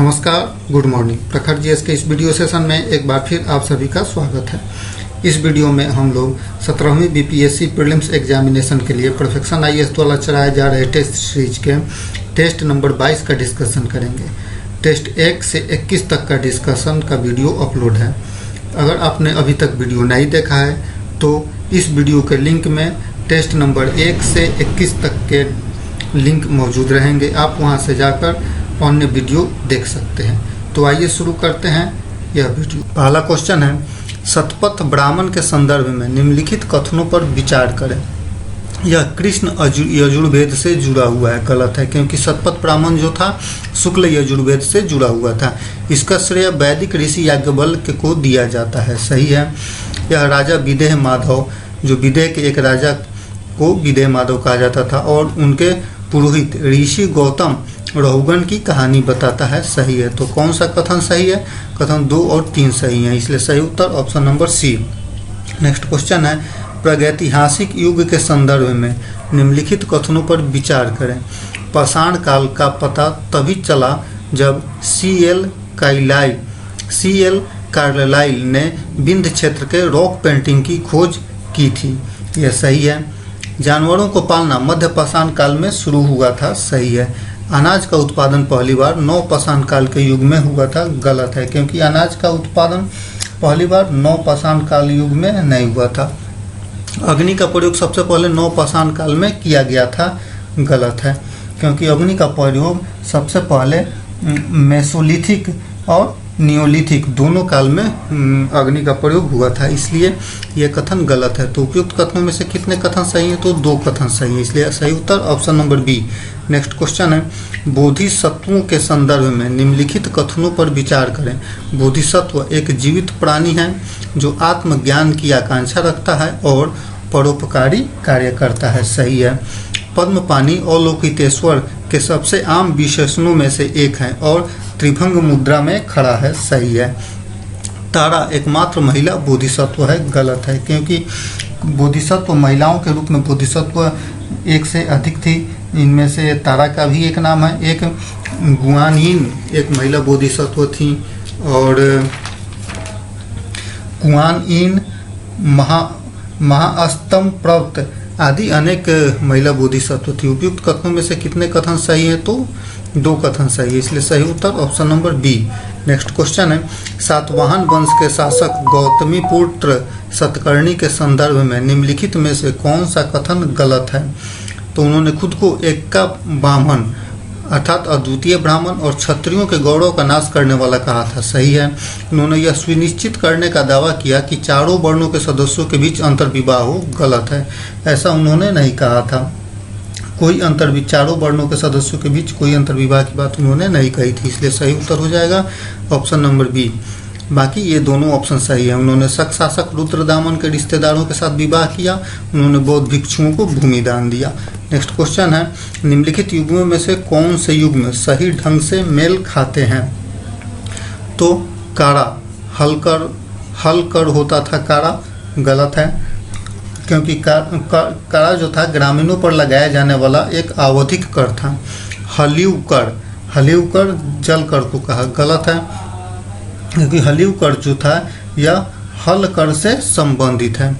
नमस्कार, good morning. प्रखर GS के इस वीडियो सेशन में एक बार फिर आप सभी का स्वागत है। इस वीडियो में हम लोग 17वीं बीपीएससी प्रीलिम्स एग्जामिनेशन के लिए परफेक्शन आईएएस द्वारा चलाए जा रहे टेस्ट सीरीज के टेस्ट नंबर 22 का डिस्कशन करेंगे। टेस्ट 1 से 21 तक का डिस्कशन का वीडियो अपलोड है। अगर आपने अभी तक वीडियो नहीं देखा है तो इस वीडियो के लिंक में टेस्ट नंबर 1 से 21 तक के लिंक मौजूद रहेंगे। आप वहां से जाकर अन्य वीडियो देख सकते हैं। तो आइए शुरू करते हैं यह वीडियो। पहला क्वेश्चन है, शतपथ ब्राह्मण के संदर्भ में निम्नलिखित कथनों पर विचार करें। यह कृष्ण यजुर्वेद से जुड़ा हुआ है। गलत है, क्योंकि शतपथ ब्राह्मण जो था शुक्ल यजुर्वेद से जुड़ा हुआ था। इसका श्रेय वैदिक ऋषि याज्ञवल्क्य को दिया जाता है। सही है। यह राजा विदेह माधव, जो विदेह के एक राजा को विदेह माधव कहा जाता था, और उनके पुरोहित ऋषि गौतम रहुगण की कहानी बताता है। सही है। तो कौन सा कथन सही है? कथन 2 और 3 सही है, इसलिए सही उत्तर option number C. Next question है, प्रागैतिहासिक युग के संदर्भ में निम्नलिखित कथनों पर विचार करें। पाषाण काल का पता तभी चला जब C.L. कार्लाइल ने विंध्य क्षेत्र के रॉक पेंटिंग की खोज की थी। यह सही है। जानवरों को पालना मध्य पाषाण काल में शुरू हुआ था। सही है। अनाज का उत्पादन पहली बार नव पाषाण काल के युग में हुआ था। गलत है, क्योंकि अनाज का उत्पादन पहली बार नव पाषाण काल युग में नहीं हुआ था। अग्नि का प्रयोग सबसे पहले नव पाषाण काल में किया गया था। गलत है, क्योंकि अग्नि का प्रयोग सबसे पहले मेसोलिथिक और नियोलिथिक दोनों काल में अग्नि का प्रयोग हुआ था, इसलिए यह कथन गलत है। तो उपयुक्त कथनों में से कितने कथन सही हैं? तो 2 कथन सही है, इसलिए सही उत्तर option number B. Next question है, बोधिसत्वों के संदर्भ में निम्नलिखित कथनों पर विचार करें। बोधिसत्व एक जीवित प्राणी है जो आत्मज्ञान की आकांक्षा रखता है और परोपकारी कार्य करता है। सही है। पद्मपाणि अवलोकितेश्वर के सबसे आम विशेषणों में से एक है और त्रिभंग मुद्रा में खड़ा है। सही है। तारा एकमात्र महिला बोधिसत्व है। गलत है, क्योंकि बोधिसत्व महिलाओं के रूप में बोधिसत्व एक से अधिक थी। इनमें से तारा का भी एक नाम है। एक गुआनयिन एक महिला बोधिसत्व थी, और गुआनयिन महाअस्तम प्रवत आदि अनेक महिला बोधिसत्व थी। उपयुक्त कथनों में से कितने कथन सही है? तो 2 कथन सही है, इसलिए सही उत्तर option number B. Next question है, सातवाहन वंश के शासक गौतमी पुत्र सतकर्णी के संदर्भ में निम्नलिखित में से कौन सा कथन गलत है? तो उन्होंने खुद को एक्का ब्राह्मण अर्थात अद्वितीय ब्राह्मण और क्षत्रियों के गौरव का नाश करने वाला कहा था। सही है। उन्होंने यह सुनिश्चित करने का दावा किया कि चारों वर्णों के सदस्यों के बीच अंतर्विवाह हो। गलत है, ऐसा उन्होंने नहीं कहा था। कोई चारों वर्णों के सदस्यों के बीच कोई अंतर्विवाह की बात उन्होंने नहीं कही थी, इसलिए सही उत्तर हो जाएगा ऑप्शन नंबर बी। बाकी ये दोनों ऑप्शन सही है। उन्होंने शक शासक रुद्रदामन के रिश्तेदारों के साथ विवाह किया। उन्होंने बौद्ध भिक्षुओं को भूमि दान दिया। नेक्स्ट क्वेश्चन है, निम्नलिखित युगों में से कौन से युग में सही ढंग से मेल खाते हैं? तो कारा हल कर होता था। कारा गलत है, क्योंकि कारा जो था ग्रामीणों पर लगाया जाने वाला एक आवधिक कर था। हलिव कर जल कर को कहा। गलत है, क्योंकि हलिव कर जो था यह हल कर से संबंधित है।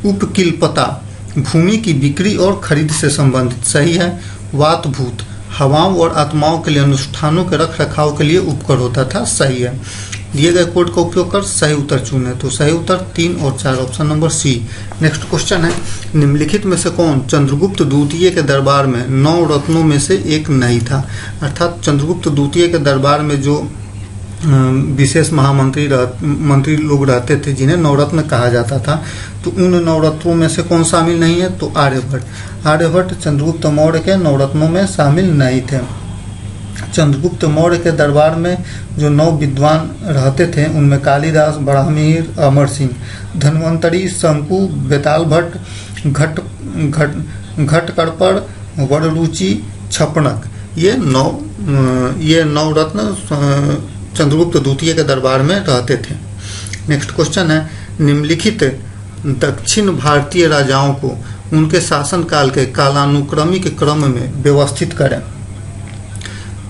उपकिल्पता भूमि की बिक्री और खरीद से संबंधित। सही है। वातभूत हवाओं और आत्माओं के लिए अनुष्ठानों के रख रखाव के लिए उपकर होता था। सही है। दिए गए कोड का उपयोग कर सही उत्तर चुने। तो सही उत्तर 3 और 4 option number C. Next question है, निम्नलिखित में से कौन चंद्रगुप्त द्वितीय के दरबार में 9 रत्नों में से एक नहीं था? अर्थात चंद्रगुप्त द्वितीय के दरबार में जो विशेष मंत्री लोग रहते थे जिन्हें नवरत्न कहा जाता था, तो उन नवरत्नों में से कौन शामिल नहीं है? तो आर्यभट्ट चंद्रगुप्त मौर्य के नवरत्नों में शामिल नहीं थे। चंद्रगुप्त मौर्य के दरबार में जो 9 विद्वान रहते थे उनमें कालिदास, बराहमिहिर, अमर सिंह, धन्वंतरी, शंकु, बेताल भट्ट, घटकड़पर, वररुचि, छपणक, ये 9 रत्न चंद्रगुप्त द्वितीय के दरबार में रहते थे। नेक्स्ट क्वेश्चन है, निम्नलिखित दक्षिण भारतीय राजाओं को उनके शासनकाल के कालानुक्रमिक क्रम में व्यवस्थित करें।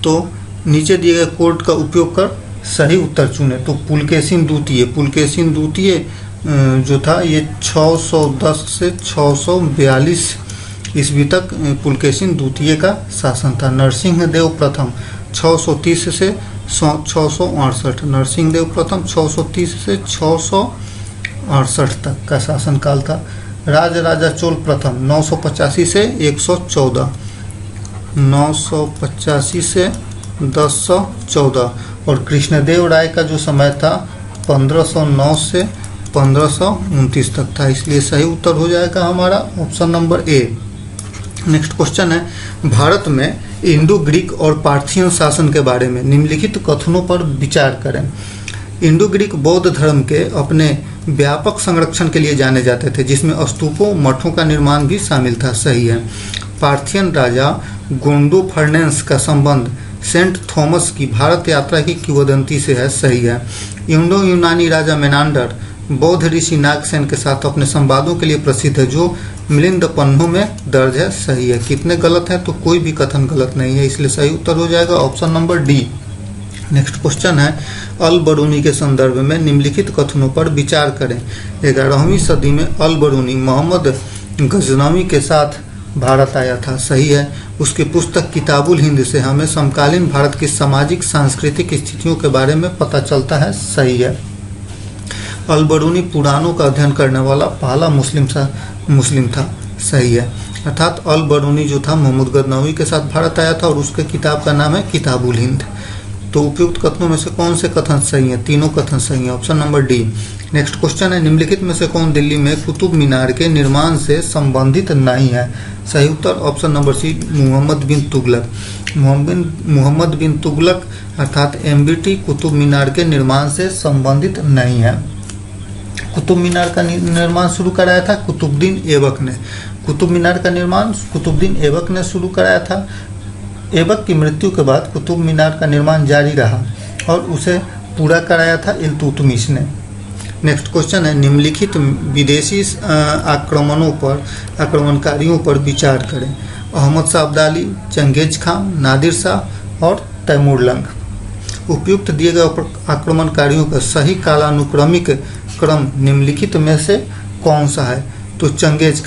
तो नीचे दिए गए कोड का उपयोग कर सही उत्तर चुने। तो पुलकेशिन द्वितीय जो था ये 610 से 642 ईस्वी तक पुलकेशिन द्वितीय का शासन था। नरसिंहदेव प्रथम 630 से 668, नरसिंहदेव प्रथम 630 से 668 तक का शासनकाल था। राजराजा चोल प्रथम 985 से 114, 985 से 1014 और कृष्णदेव राय का जो समय था 1509 से 1529 तक था। इसलिए सही उत्तर हो जाएगा हमारा option number A. Next question है, भारत में इंडो ग्रीक और पार्थियन शासन के बारे में निम्नलिखित कथनों पर विचार करें। इंडो ग्रीक बौद्ध धर्म के अपने व्यापक संरक्षण के लिए जाने जाते थे, जिसमें स्तूपों मठों का निर्माण भी शामिल था। सही है। पार्थियन राजा गोंडोफर्नेंस का संबंध सेंट थॉमस की भारत यात्रा की किंवदंती से है। सही है। इंडो यूनानी राजा मेनांडर बौद्ध ऋषि नागसेन के साथ अपने संवादों के लिए प्रसिद्ध है, जो मिलिंद पन्नों में दर्ज है। सही है। कितने गलत हैं? तो कोई भी कथन गलत नहीं है, इसलिए सही उत्तर हो जाएगा option number D. Next question है, अल बरूनी के संदर्भ में निम्नलिखित कथनों पर विचार करें। 11वीं सदी में अल बरूनी मोहम्मद गजनवी के साथ भारत आया था। सही है। उसकी पुस्तक किताबुल हिंद से हमें समकालीन भारत की सामाजिक सांस्कृतिक स्थितियों के बारे में पता चलता है। सही है। अल बरूनी पुराणों का अध्ययन करने वाला पहला मुस्लिम था। सही है। अर्थात अल बरूनी जो था मोहम्मद गजनवी के साथ भारत आया था और उसके किताब का नाम है किताबुल हिंद। तो उपयुक्त कथनों में से कौन से कथन सही हैं? तीनों कथन सही हैं, option number D. Next question है, निम्नलिखित में से कौन दिल्ली में कुतुब मीनार के निर्माण से संबंधित नहीं है? सही उत्तर ऑप्शन नंबर सी, मोहम्मद बिन तुगलक। मोहम्मद बिन तुगलक अर्थात MBT कुतुब मीनार के निर्माण से संबंधित नहीं है। कुतुब मीनार का निर्माण शुरू कराया था कुतुबुद्दीन ऐबक ने। कुतुब मीनार का निर्माण कुतुबुद्दीन ऐबक ने शुरू कराया था। ऐबक की मृत्यु के बाद कुतुब मीनार का निर्माण जारी रहा और उसे पूरा कराया था इल्तुतमिश ने। नेक्स्ट क्वेश्चन है, निम्नलिखित विदेशी आक्रमणकारियों पर विचार करें। अहमद शाह अब्दाली, चंगेज खान, नादिर शाह और तैमूरलंग। उपयुक्त दिए गए आक्रमणकारियों का सही कालानुक्रमिक क्रम निम्नलिखित में से कौन सा है? तो चंगेज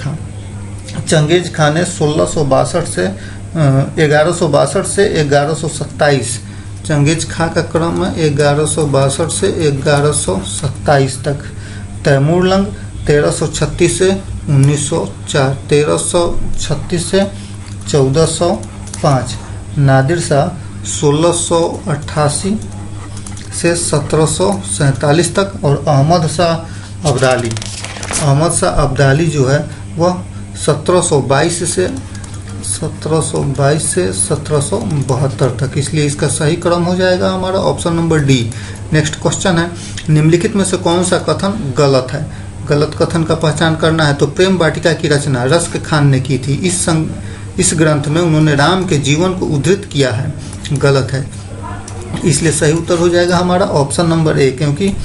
खान ने 1162 से 1127। चंगेज खान का क्रम है 1162 से 1127 तक। तैमूरलंग 1336 से 1904, 1336 से 1405। नादिर शाह 1688 से 1747 तक और अहमद शाह अब्दाली जो है वह 1722 से 1772 तक। इसलिए इसका सही क्रम हो जाएगा हमारा option number D. Next question है, निम्नलिखित में से कौन सा कथन गलत है? गलत कथन का पहचान करना है। तो प्रेम वाटिका की रचना रस्क खान ने की थी। इस ग्रंथ में उन्होंने राम के जीवन को उद्धृत किया है। गलत है, इसलिए सही उत्तर हो जाएगा हमारा ऑप्शन नंबर ए, क्योंकि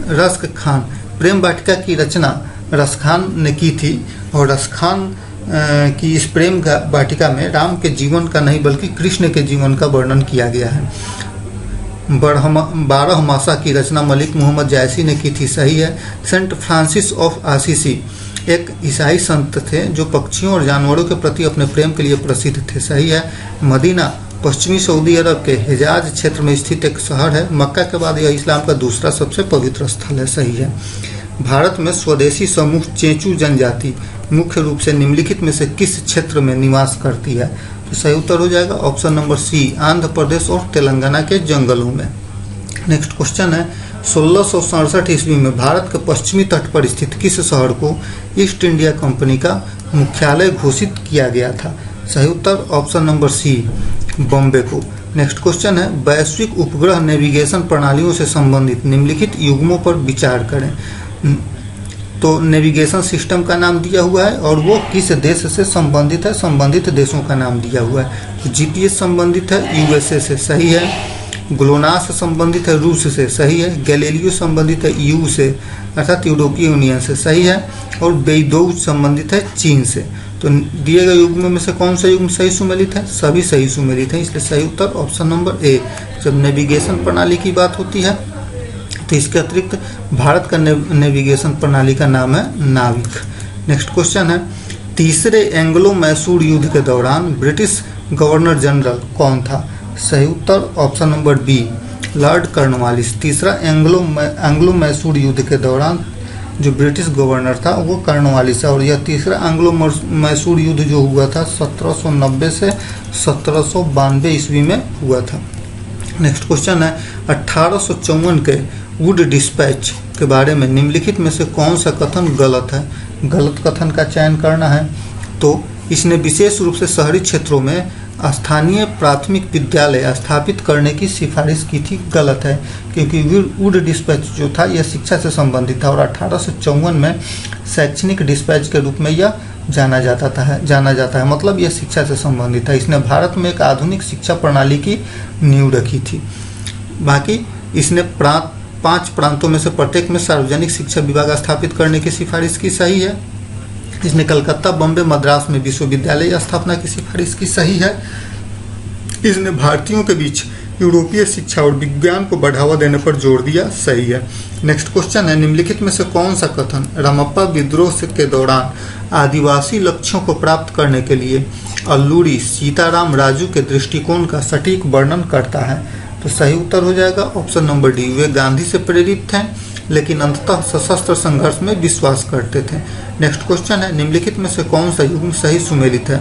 रस्क खान प्रेम वाटिका की रचना रस्क खान ने की थी और रस्क खान की इस प्रेम वाटिका में राम के जीवन का नहीं बल्कि कृष्ण के जीवन का वर्णन किया गया है। 12 मासा की रचना मलिक मोहम्मद जायसी ने की थी। सही है। सेंट फ्रांसिस ऑफ असीसी एक ईसाई संत थे जो पक्षियों और जानवरों के प्रति अपने प्रेम के लिए प्रसिद्ध थे। सही है। मदीना पश्चिमी सऊदी अरब के हिजाज क्षेत्र में स्थित एक शहर है। मक्का के बाद यह इस्लाम का दूसरा सबसे पवित्र स्थल है। सही है। भारत में स्वदेशी समूह चेंचू जनजाति मुख्य रूप से निम्नलिखित में से किस क्षेत्र में निवास करती है? तो सही उत्तर हो जाएगा ऑप्शन नंबर सी, आंध्र प्रदेश और तेलंगाना के जंगलों में। नेक्स्ट क्वेश्चन है, 1667 ईस्वी में भारत के पश्चिमी तट पर स्थित किस शहर को ईस्ट इंडिया कंपनी का मुख्यालय घोषित किया गया था? सही उत्तर ऑप्शन नंबर सी, बॉम्बे को। नेक्स्ट क्वेश्चन है, वैश्विक उपग्रह नेविगेशन प्रणालियों से संबंधित निम्नलिखित युग्मों पर विचार करें। तो नेविगेशन सिस्टम का नाम दिया हुआ है और वो किस देश से संबंधित है? संबंधित देशों का नाम दिया हुआ है। तो GPS संबंधित है USA से। सही है। ग्लोनास संबंधित है रूस से। सही है। गैलीलियो संबंधित है EU से अर्थात यूरोपीय यूनियन से। सही है। और बेइडोउ संबंधित है चीन से। तो तो दिए गए युग्म में से कौन सा युग्म सही सुमेलित है? सभी सही सुमेलित है, इसलिए सही उत्तर ऑप्शन नंबर ए। जब नेविगेशन प्रणाली की बात होती है तो इसके अतिरिक्त भारत का नेविगेशन प्रणाली का नाम है नाविक। नेक्स्ट क्वेश्चन है, तीसरे एंग्लो मैसूर युद्ध के दौरान ब्रिटिश गवर्नर जनरल कौन था? सही उत्तर option number B, Lord Cornwallis. तीसरा एंग्लो मैसूर युद्ध के दौरान जो ब्रिटिश गवर्नर था वो कॉर्नवालिस है, और यह तीसरा एंग्लो मैसूर युद्ध जो हुआ था 1790 से 1792 ईस्वी में हुआ था। नेक्स्ट क्वेश्चन है, 1854 के वुड डिस्पैच के बारे में निम्नलिखित में से कौन सा कथन गलत है? गलत कथन का चयन करना है। तो इसने विशेष रूप से शहरी क्षेत्रों में स्थानीय प्राथमिक विद्यालय स्थापित करने की सिफारिश की थी, गलत है, क्योंकि वुड डिस्पैच जो था यह शिक्षा से संबंधित था और 1854 में शैक्षणिक डिस्पैच के रूप में यह जाना जाता है, मतलब यह शिक्षा से संबंधित है। इसने भारत में एक आधुनिक शिक्षा प्रणाली की नींव रखी थी। बाकी इसने 5 प्रांतों में से प्रत्येक में सार्वजनिक शिक्षा विभाग स्थापित करने की सिफारिश की, सही है। इसने कलकत्ता, बम्बे, मद्रास में विश्वविद्यालय स्थापना की सिफारिश की, सही है। इसने भारतीयों के बीच यूरोपीय शिक्षा और विज्ञान को बढ़ावा देने पर जोर दिया, सही है। नेक्स्ट क्वेश्चन है, निम्नलिखित में से कौन सा कथन रामप्पा विद्रोह के दौरान आदिवासी लक्ष्यों को प्राप्त करने के लिए अल्लूरी सीताराम राजू के दृष्टिकोण का सटीक वर्णन करता है? तो सही उत्तर हो जाएगा ऑप्शन नंबर डी। वे गांधी से प्रेरित थे लेकिन अंततः सशस्त्र संघर्ष में विश्वास करते थे। नेक्स्ट क्वेश्चन है, निम्नलिखित में से कौन सा युग्म सही सुमेलित है?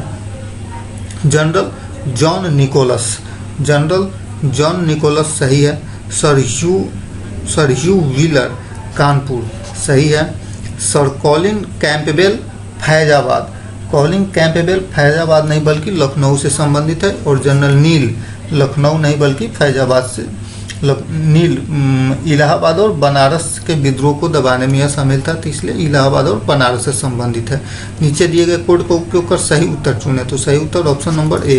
General John Nicholson. General John Nicholson सही है। सर ह्यू व्हीलर कानपुर सही है। Sir Colin Campbell Faizabad. Colin Campbell Faizabad नहीं बल्कि लखनऊ से संबंधित है, और जनरल नील लखनऊ नहीं बल्कि फैजाबाद से, नील इलाहाबाद और बनारस के विद्रोह को दबाने में यह शामिल था, तो इसलिए इलाहाबाद और बनारस से संबंधित है। नीचे दिए गए कोड का उपयोग कर सही उत्तर चुने, तो सही उत्तर ऑप्शन नंबर ए,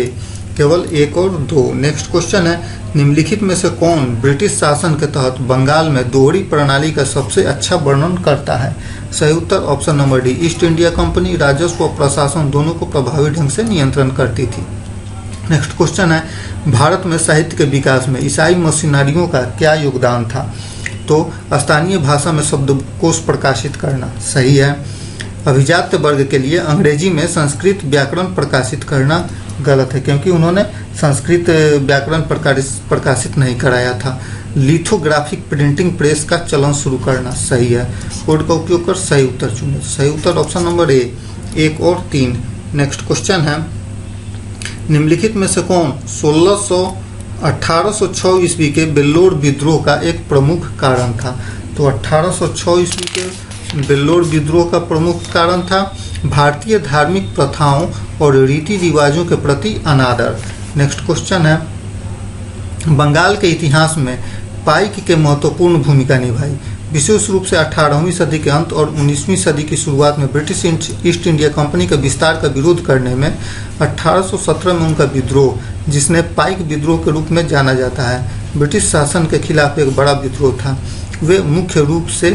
केवल 1 और 2। नेक्स्ट क्वेश्चन है, निम्नलिखित में से कौन ब्रिटिश शासन के तहत बंगाल में दोहरी प्रणाली का सबसे अच्छा वर्णन करता है? सही उत्तर option number D, East India Company राजस्व और प्रशासन दोनों को प्रभावी ढंग से नियंत्रण करती थी। नेक्स्ट क्वेश्चन है, भारत में साहित्य के विकास में ईसाई मिशनरियों का क्या योगदान था? तो स्थानीय भाषा में शब्दकोश प्रकाशित करना, सही है। अभिजात्य वर्ग के लिए अंग्रेजी में संस्कृत व्याकरण प्रकाशित करना गलत है, क्योंकि उन्होंने संस्कृत व्याकरण प्रकाशित नहीं कराया था। लिथोग्राफिक प्रिंटिंग प्रेस का चलन शुरू करना, सही है। कोड का उपयोग कर सही उत्तर चुने, सही उत्तर ऑप्शन नंबर ए, 1 और 3। नेक्स्ट क्वेश्चन है, निम्नलिखित में से कौन 1806 ईस्वी के बेल्लोर विद्रोह का एक प्रमुख कारण था? तो 1806 ईस्वी के बेल्लोर विद्रोह का प्रमुख कारण था भारतीय धार्मिक प्रथाओं और रीति रिवाजों के प्रति अनादर। नेक्स्ट क्वेश्चन है, बंगाल के इतिहास में पाइक के महत्वपूर्ण भूमिका निभाई। विशेष रूप से 18वीं सदी के अंत और 19वीं सदी की शुरुआत में ब्रिटिश ईस्ट इंडिया कंपनी के विस्तार का विरोध करने में 1817 में उनका विद्रोह, जिसने पाइक विद्रोह के रूप में जाना जाता है, ब्रिटिश शासन के खिलाफ एक बड़ा विद्रोह था। वे मुख्य रूप से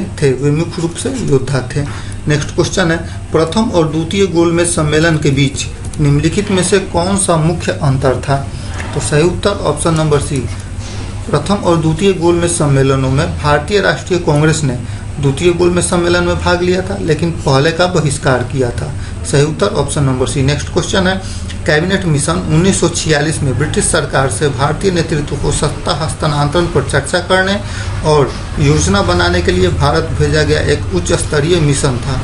योद्धा थे। नेक्स्ट क्वेश्चन है, प्रथम और द्वितीय गोलमेज सम्मेलन के बीच निम्नलिखित में से कौन सा मुख्य अंतर था? तो सही उत्तर ऑप्शन नंबर सी, प्रथम और द्वितीय गोलमेज सम्मेलनों में भारतीय राष्ट्रीय कांग्रेस ने द्वितीय गोलमेज सम्मेलन में भाग लिया था, लेकिन पहले का बहिष्कार किया था। सही उत्तर option number C. Next question है, कैबिनेट मिशन 1946 में ब्रिटिश सरकार से भारतीय नेतृत्व को सत्ता हस्तांतरण पर चर्चा करने और योजना बनाने के लिए भारत भेजा गया एक उच्च स्तरीय मिशन था।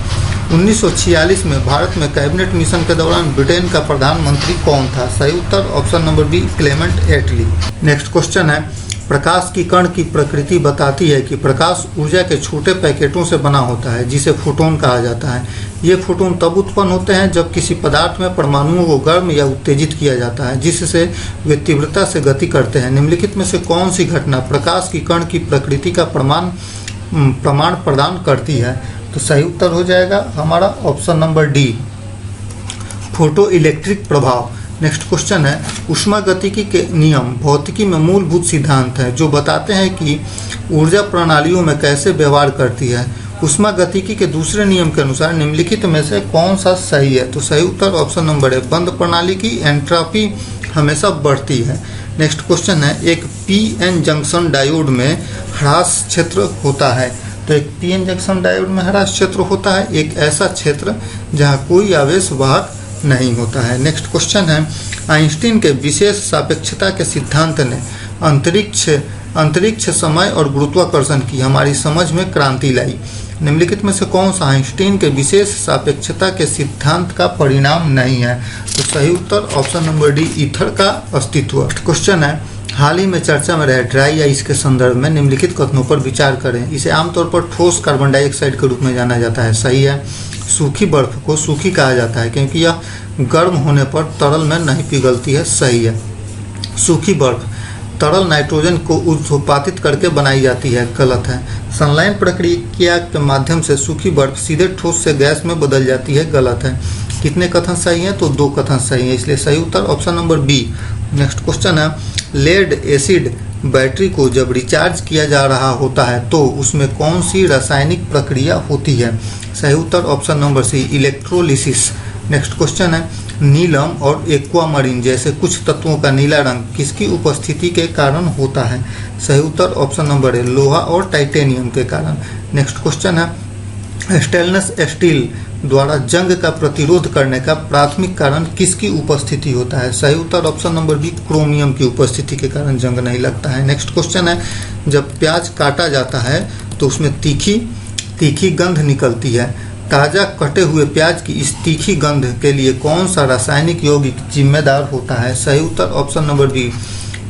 1946 में भारत में कैबिनेट मिशन के दौरान ब्रिटेन का प्रधानमंत्री कौन था? सही उत्तर ऑप्शन नंबर बी, क्लेमेंट एटली। नेक्स्ट क्वेश्चन है, प्रकाश की कण की प्रकृति बताती है कि प्रकाश ऊर्जा के छोटे पैकेटों से बना होता है, जिसे फोटोन कहा जाता है। ये फोटोन तब उत्पन्न होते हैं जब किसी पदार्थ में परमाणुओं को गर्म या उत्तेजित किया जाता है, जिससे वे तीव्रता से गति करते हैं। निम्नलिखित में से कौन सी घटना प्रकाश की कण की प्रकृति का प्रमाण प्रदान करती है? तो सही उत्तर हो जाएगा हमारा option number D, photo electric प्रभाव। नेक्स्ट क्वेश्चन है, ऊष्मागतिकी के नियम भौतिकी में मूलभूत सिद्धांत हैं जो बताते हैं कि ऊर्जा प्रणालियों में कैसे व्यवहार करती है। उष्मागतिकी के दूसरे नियम के अनुसार निम्नलिखित में से कौन सा सही है? तो सही उत्तर ऑप्शन नंबर है, बंद प्रणाली की एंट्रोपी हमेशा बढ़ती है। नेक्स्ट क्वेश्चन है, एक पीएन जंक्शन डायोड में ह्रास क्षेत्र होता है। तो एक पीएन जंक्शन डायोड में ह्रास क्षेत्र होता है एक ऐसा क्षेत्र जहां कोई आवेश वाहक नहीं होता है। नेक्स्ट क्वेश्चन है, आइंस्टीन के विशेष सापेक्षता के सिद्धांत ने अंतरिक्ष समय और गुरुत्वाकर्षण की हमारी समझ में क्रांति लाई। निम्नलिखित में से कौन सा आइंस्टीन के विशेष सापेक्षता के सिद्धांत का परिणाम नहीं है? तो सही उत्तर ऑप्शन नंबर डी, ईथर का अस्तित्व। क्वेश्चन है, हाल ही में चर्चा में रहे ड्राई आइस के संदर्भ में निम्नलिखित कथनों पर विचार करें। इसे आमतौर पर ठोस कार्बन डाइऑक्साइड के रूप में जाना जाता है। सही है। सूखी बर्फ को सूखी कहा जाता है क्योंकि यह गर्म होने पर तरल में नहीं पिघलती है। सही है। सूखी बर्फ तरल नाइट्रोजन को ऊर्ध्वपातित करके बनाई जाती है। गलत है। संलयन प्रक्रिया के माध्यम से सूखी बर्फ सीधे ठोस से गैस में बदल जाती है। गलत है। कितने कथन सही हैं? तो 2 कथन सही हैं, इसलिए सही उत्तर option number B. Next question है, लेड एसिड बैटरी को जब रिचार्ज किया जा रहा होता है तो उसमें कौन सी रासायनिक प्रक्रिया होती है? सही उत्तर option number C, electrolysis. Next question है, नीलम और एक्वामरीन जैसे कुछ तत्वों का नीला रंग किसकी उपस्थिति के कारण होता है? सही उत्तर ऑप्शन नंबर है, लोहा और टाइटेनियम के कारण। नेक्स्ट क्वेश्चन है, स्टेनलेस स्टील द्वारा जंग का प्रतिरोध करने का प्राथमिक कारण किसकी उपस्थिति होता है? सही उत्तर ऑप्शन नंबर बी, क्रोमियम की उपस्थिति के कारण जंग नहीं लगता है। नेक्स्ट क्वेश्चन है, जब प्याज काटा जाता है तो उसमें तीखी गंध निकलती है। ताज़ा कटे हुए प्याज की इस तीखी गंध के लिए कौन सा रासायनिक यौगिक जिम्मेदार होता है? सही उत्तर option number B,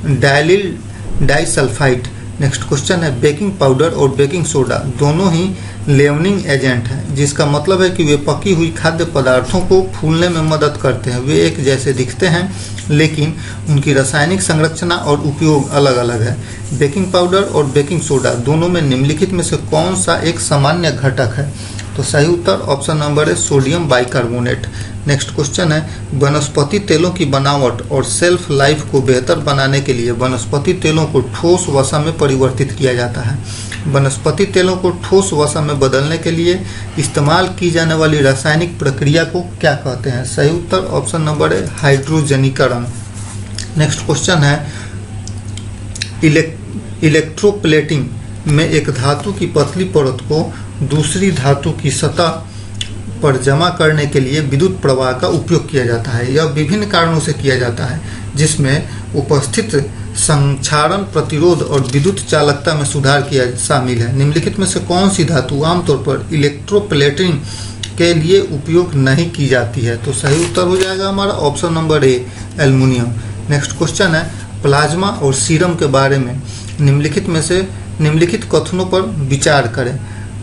diallyl disulphide. Next question है, बेकिंग पाउडर और बेकिंग सोडा दोनों ही लेवनिंग एजेंट हैं, जिसका मतलब है कि वे पकी हुई खाद्य पदार्थों को फूलने में मदद करते हैं। वे एक जैसे दिखते हैं लेकिन उनकी रासायनिक संरचना और उपयोग अलग अलग है। बेकिंग पाउडर और बेकिंग सोडा दोनों में निम्नलिखित में से कौन सा एक सामान्य घटक है? तो सही उत्तर ऑप्शन नंबर है, सोडियम बाइकार्बोनेट। नेक्स्ट क्वेश्चन है, वनस्पति तेलों की बनावट और सेल्फ लाइफ को बेहतर बनाने के लिए वनस्पति तेलों को ठोस वसा में परिवर्तित किया जाता है। वनस्पति तेलों को ठोस वसा में बदलने के लिए इस्तेमाल की जाने वाली रासायनिक प्रक्रिया को क्या कहते हैं? सही उत्तर ऑप्शन नंबर है, हाइड्रोजनीकरण। नेक्स्ट क्वेश्चन है, इलेक्ट्रोप्लेटिंग में एक धातु की पतली परत को दूसरी धातु की सतह पर जमा करने के लिए विद्युत प्रवाह का उपयोग किया जाता है। यह विभिन्न कारणों से किया जाता है, जिसमें उपस्थित संक्षारण प्रतिरोध और विद्युत चालकता में सुधार किया शामिल है। निम्नलिखित में से कौन सी धातु आमतौर पर इलेक्ट्रोप्लेटिंग के लिए उपयोग नहीं की जाती है? तो सही उत्तर हो जाएगा हमारा ऑप्शन नंबर ए, एल्युमिनियम। नेक्स्ट क्वेश्चन है, प्लाज्मा और सीरम के बारे में निम्नलिखित कथनों पर विचार करें।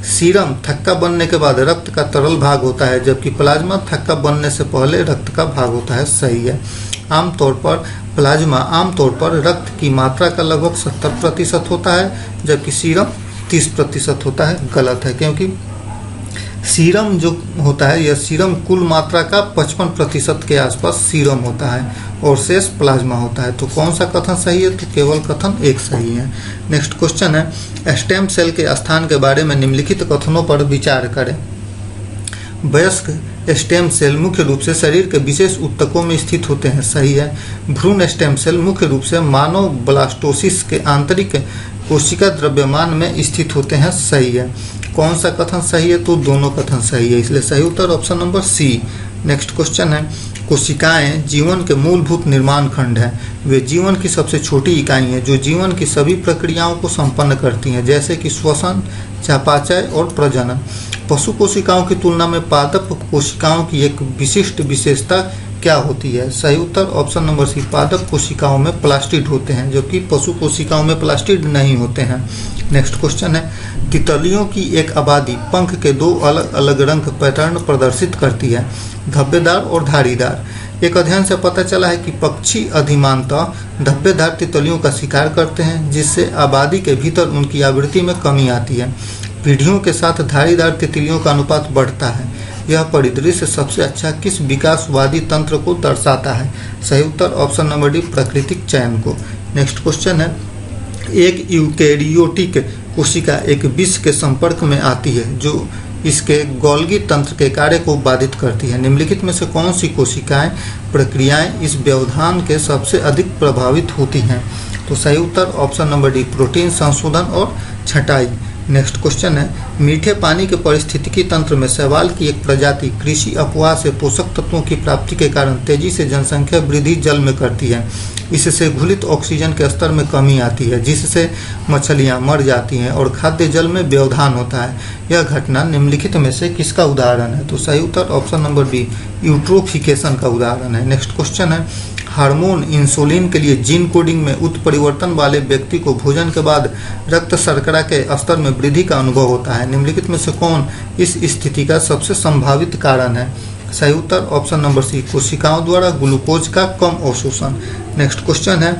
सीरम थक्का बनने के बाद रक्त का तरल भाग होता है, जबकि प्लाज्मा थक्का बनने से पहले रक्त का भाग होता है। सही है। प्लाज्मा आमतौर पर रक्त की मात्रा का लगभग 70% होता है, जबकि सीरम 30% होता है। गलत है, क्योंकि सीरम जो होता है यह सीरम कुल मात्रा का 55% के आसपास सीरम होता है और शेष प्लाज्मा होता है। तो कौन सा कथन सही है? तो केवल कथन एक सही है। नेक्स्ट क्वेश्चन है, स्टेम सेल के स्थान के बारे में निम्नलिखित कथनों पर विचार करें। वयस्क स्टेम सेल मुख्य रूप से शरीर के विशेष ऊतकों में स्थित होते हैं। सही है। भ्रूण स्टेम सेल मुख्य रूप से मानव ब्लास्टोसिस के आंतरिक कोशिका द्रव्यमान में स्थित होते हैं। सही है। कौन सा कथन सही है? तो दोनों कथन सही है, इसलिए सही उत्तर option number C. Next question है, कोशिकाएं जीवन के मूलभूत निर्माण खंड हैं। वे जीवन की सबसे छोटी इकाई हैं जो जीवन की सभी प्रक्रियाओं को संपन्न करती हैं, जैसे कि श्वसन, चयापचय और प्रजनन। पशु कोशिकाओं की तुलना में पादप कोशिकाओं की एक विशिष्ट विशेषता क्या होती है? सही उत्तर ऑप्शन नंबर सी, पादप कोशिकाओं में प्लास्टिड होते हैं, जबकि पशु कोशिकाओं में प्लास्टिड नहीं होते हैं। नेक्स्ट क्वेश्चन है, तितलियों की एक आबादी पंख के 2 अलग अलग रंग पैटर्न प्रदर्शित करती है, धब्बेदार और धारीदार। एक अध्ययन से पता चला है कि पक्षी अधिमानतः धब्बेदार तितलियों का शिकार करते हैं, जिससे आबादी के भीतर उनकी आवृत्ति में कमी आती है। पीढ़ियों के साथ धारीदार तितलियों का अनुपात बढ़ता है। यह परिदृश्य सबसे अच्छा किस विकासवादी तंत्र को दर्शाता है? सही उत्तर ऑप्शन नंबर डी, प्राकृतिक चयन को। नेक्स्ट क्वेश्चन है, एक यूकेरियोटिक कोशिका एक विष के संपर्क में आती है जो इसके गोल्गी तंत्र के कार्य को बाधित करती है। निम्नलिखित में से कौन सी कोशिकाएं प्रक्रियाएं इस व्यवधान के सबसे अधिक प्रभावित होती हैं? तो सही उत्तर ऑप्शन नंबर डी, प्रोटीन संशोधन और छंटाई। नेक्स्ट क्वेश्चन है, मीठे पानी के पारिस्थितिकी तंत्र में शैवाल की एक प्रजाति कृषि अपवाह से पोषक तत्वों की प्राप्ति के कारण तेजी से जनसंख्या वृद्धि जल में करती है। इससे घुलित ऑक्सीजन के स्तर में कमी आती है जिससे मछलियां मर जाती हैं और खाद्य जल में व्यवधान होता है। यह घटना निम्नलिखित में से किसका उदाहरण है? तो सही उत्तर ऑप्शन नंबर बी, यूट्रोफिकेशन का उदाहरण है। नेक्स्ट क्वेश्चन है, हार्मोन इंसुलिन के लिए जीन कोडिंग में उत्परिवर्तन वाले व्यक्ति को भोजन के बाद रक्त शर्करा के स्तर में वृद्धि का अनुभव होता है। निम्नलिखित में से कौन इस स्थिति का सबसे संभावित कारण है? सही उत्तर ऑप्शन नंबर सी, कोशिकाओं द्वारा ग्लूकोज का कम अवशोषण। नेक्स्ट क्वेश्चन है,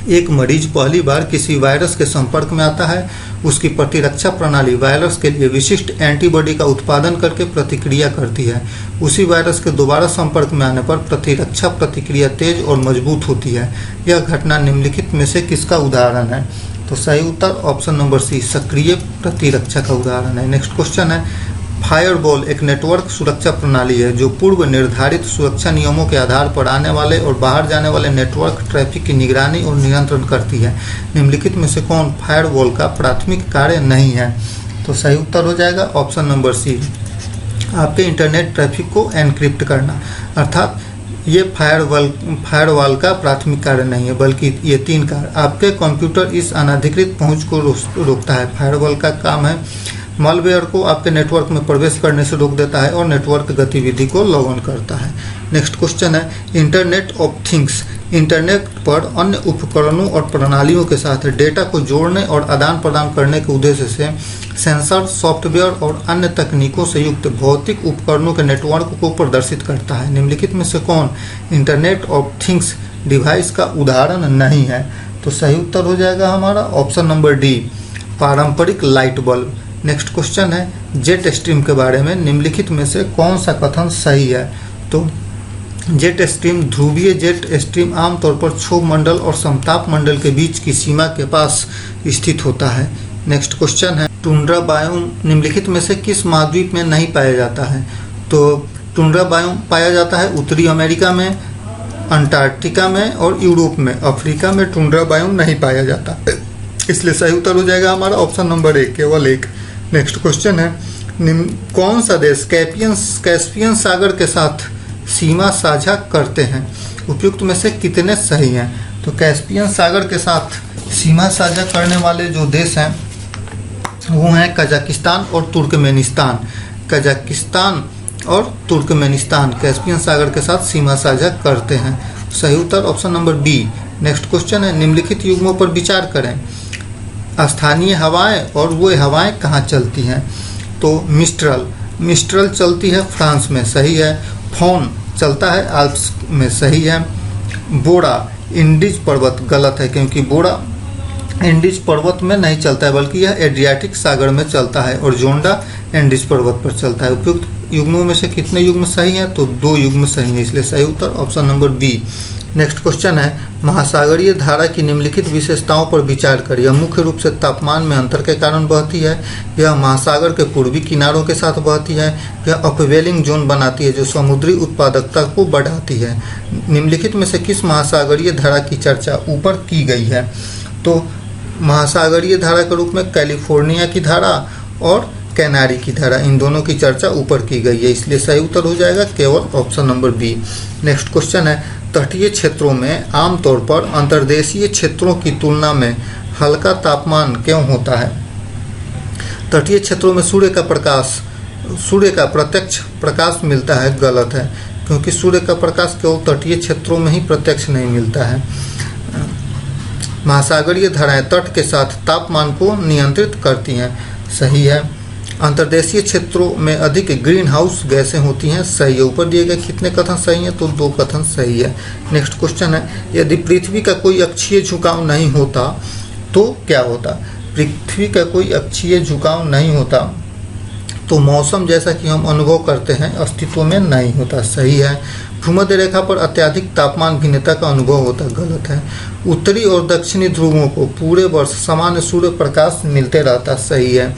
एक मरीज पहली बार किसी वायरस के संपर्क में आता है, उसकी प्रतिरक्षा प्रणाली वायरस के लिए विशिष्ट एंटीबॉडी का उत्पादन करके प्रतिक्रिया करती है। उसी वायरस के दोबारा संपर्क में आने पर प्रतिरक्षा प्रतिक्रिया तेज और मजबूत होती है। यह घटना निम्नलिखित में से किसका उदाहरण है? तो सही उत्तर ऑप्शन नंबर सी, सक्रिय प्रतिरक्षा का उदाहरण है। नेक्स्ट क्वेश्चन है, फायरवॉल एक नेटवर्क सुरक्षा प्रणाली है जो पूर्व निर्धारित सुरक्षा नियमों के आधार पर आने वाले और बाहर जाने वाले नेटवर्क ट्रैफिक की निगरानी और नियंत्रण करती है। निम्नलिखित में से कौन फायरवॉल का प्राथमिक कार्य नहीं है? तो सही उत्तर हो जाएगा ऑप्शन नंबर सी, आपके इंटरनेट ट्रैफिक को एनक्रिप्ट करना। अर्थात ये फायरवॉल का प्राथमिक कार्य नहीं है बल्कि ये तीन कार्य आपके कंप्यूटर इस अनधिकृत पहुंच को रोकता है। फायरवॉल का काम है मॉलवेयर को आपके नेटवर्क में प्रवेश करने से रोक देता है और नेटवर्क गतिविधि को लॉग ऑन करता है। नेक्स्ट क्वेश्चन है, इंटरनेट ऑफ थिंग्स इंटरनेट पर अन्य उपकरणों और प्रणालियों के साथ डेटा को जोड़ने और आदान प्रदान करने के उद्देश्य से सेंसर, सॉफ्टवेयर और अन्य तकनीकों से युक्त भौतिक उपकरणों के नेटवर्क को प्रदर्शित करता है। निम्नलिखित में से कौन इंटरनेट ऑफ थिंग्स डिवाइस का उदाहरण नहीं है? तो सही उत्तर हो जाएगा हमारा ऑप्शन नंबर डी, पारंपरिक लाइट बल्ब। नेक्स्ट क्वेश्चन है, जेट स्ट्रीम के बारे में निम्नलिखित में से कौन सा कथन सही है? तो जेट स्ट्रीम ध्रुवीय जेट स्ट्रीम आमतौर पर क्षोभ मंडल और समताप मंडल के बीच की सीमा के पास स्थित होता है। नेक्स्ट क्वेश्चन है, टुंड्रा बायोम निम्नलिखित में से किस महाद्वीप में नहीं पाया जाता है? तो टुंड्रा बायोम पाया जाता है उत्तरी अमेरिका में, अंटार्कटिका में और यूरोप में। अफ्रीका में टुंड्रा बायोम नहीं पाया जाता, इसलिए सही उत्तर हो जाएगा हमारा ऑप्शन नंबर ए, केवल एक। नेक्स्ट क्वेश्चन है, कौन सा देश कैस्पियन सागर के साथ सीमा साझा करते हैं? उपयुक्त में से कितने सही हैं? तो कैस्पियन सागर के साथ सीमा साझा करने वाले जो देश हैं वो हैं कजाकिस्तान और तुर्कमेनिस्तान। कजाकिस्तान और तुर्कमेनिस्तान कैस्पियन सागर के साथ सीमा साझा करते हैं। सही उत्तर option number B. Next question है, निम्नलिखित युग्मों पर विचार करें। स्थानीय हवाएं और वो हवाएं कहाँ चलती हैं? तो मिस्ट्रल चलती है फ्रांस में, सही है। फोन चलता है आल्प्स में, सही है। बोड़ा इंडीज पर्वत गलत है क्योंकि बोड़ा इंडीज पर्वत में नहीं चलता है बल्कि यह एड्रियाटिक सागर में चलता है और जोंडा इंडीज पर्वत पर चलता है। उपयुक्त युग्मों में से कितने युग्म सही हैं? तो 2 युग्म सही है, इसलिए सही उत्तर option number B. Next question है, महासागरीय धारा की निम्नलिखित विशेषताओं पर विचार करिए। यह मुख्य रूप से तापमान में अंतर के कारण बहती है, यह महासागर के पूर्वी किनारों के साथ बहती है, यह अपवेलिंग जोन बनाती है जो समुद्री उत्पादकता को बढ़ाती है। निम्नलिखित में से किस महासागरीय धारा की चर्चा ऊपर की गई है? तो महासागरीय धारा के रूप में कैलिफोर्निया की धारा और कैनारी की धारा, इन दोनों की चर्चा ऊपर की गई है, इसलिए सही उत्तर हो जाएगा केवल option number B. Next question है, तटीय क्षेत्रों में आमतौर पर अंतर्देशीय क्षेत्रों की तुलना में हल्का तापमान क्यों होता है? तटीय क्षेत्रों में सूर्य का प्रत्यक्ष प्रकाश मिलता है, गलत है क्योंकि सूर्य का प्रकाश केवल तटीय क्षेत्रों में ही प्रत्यक्ष नहीं मिलता है। महासागरीय धाराएं तट के साथ तापमान को नियंत्रित करती हैं, सही है। अंतर्देशीय क्षेत्रों में अधिक ग्रीन हाउस गैसें होती हैं, सही है। ऊपर दिए गए कितने कथन सही हैं? तो 2 कथन सही है। नेक्स्ट क्वेश्चन है, यदि पृथ्वी का कोई अक्षीय झुकाव नहीं होता तो क्या होता? पृथ्वी का कोई अक्षीय झुकाव नहीं होता तो मौसम जैसा कि हम अनुभव करते हैं अस्तित्व में नहीं होता, सही है। भूमध्य रेखा पर अत्यधिक तापमान भिन्नता का अनुभव होता है, गलत है। उत्तरी और दक्षिणी ध्रुवों को पूरे वर्ष सामान्य सूर्य प्रकाश मिलते रहता, सही है।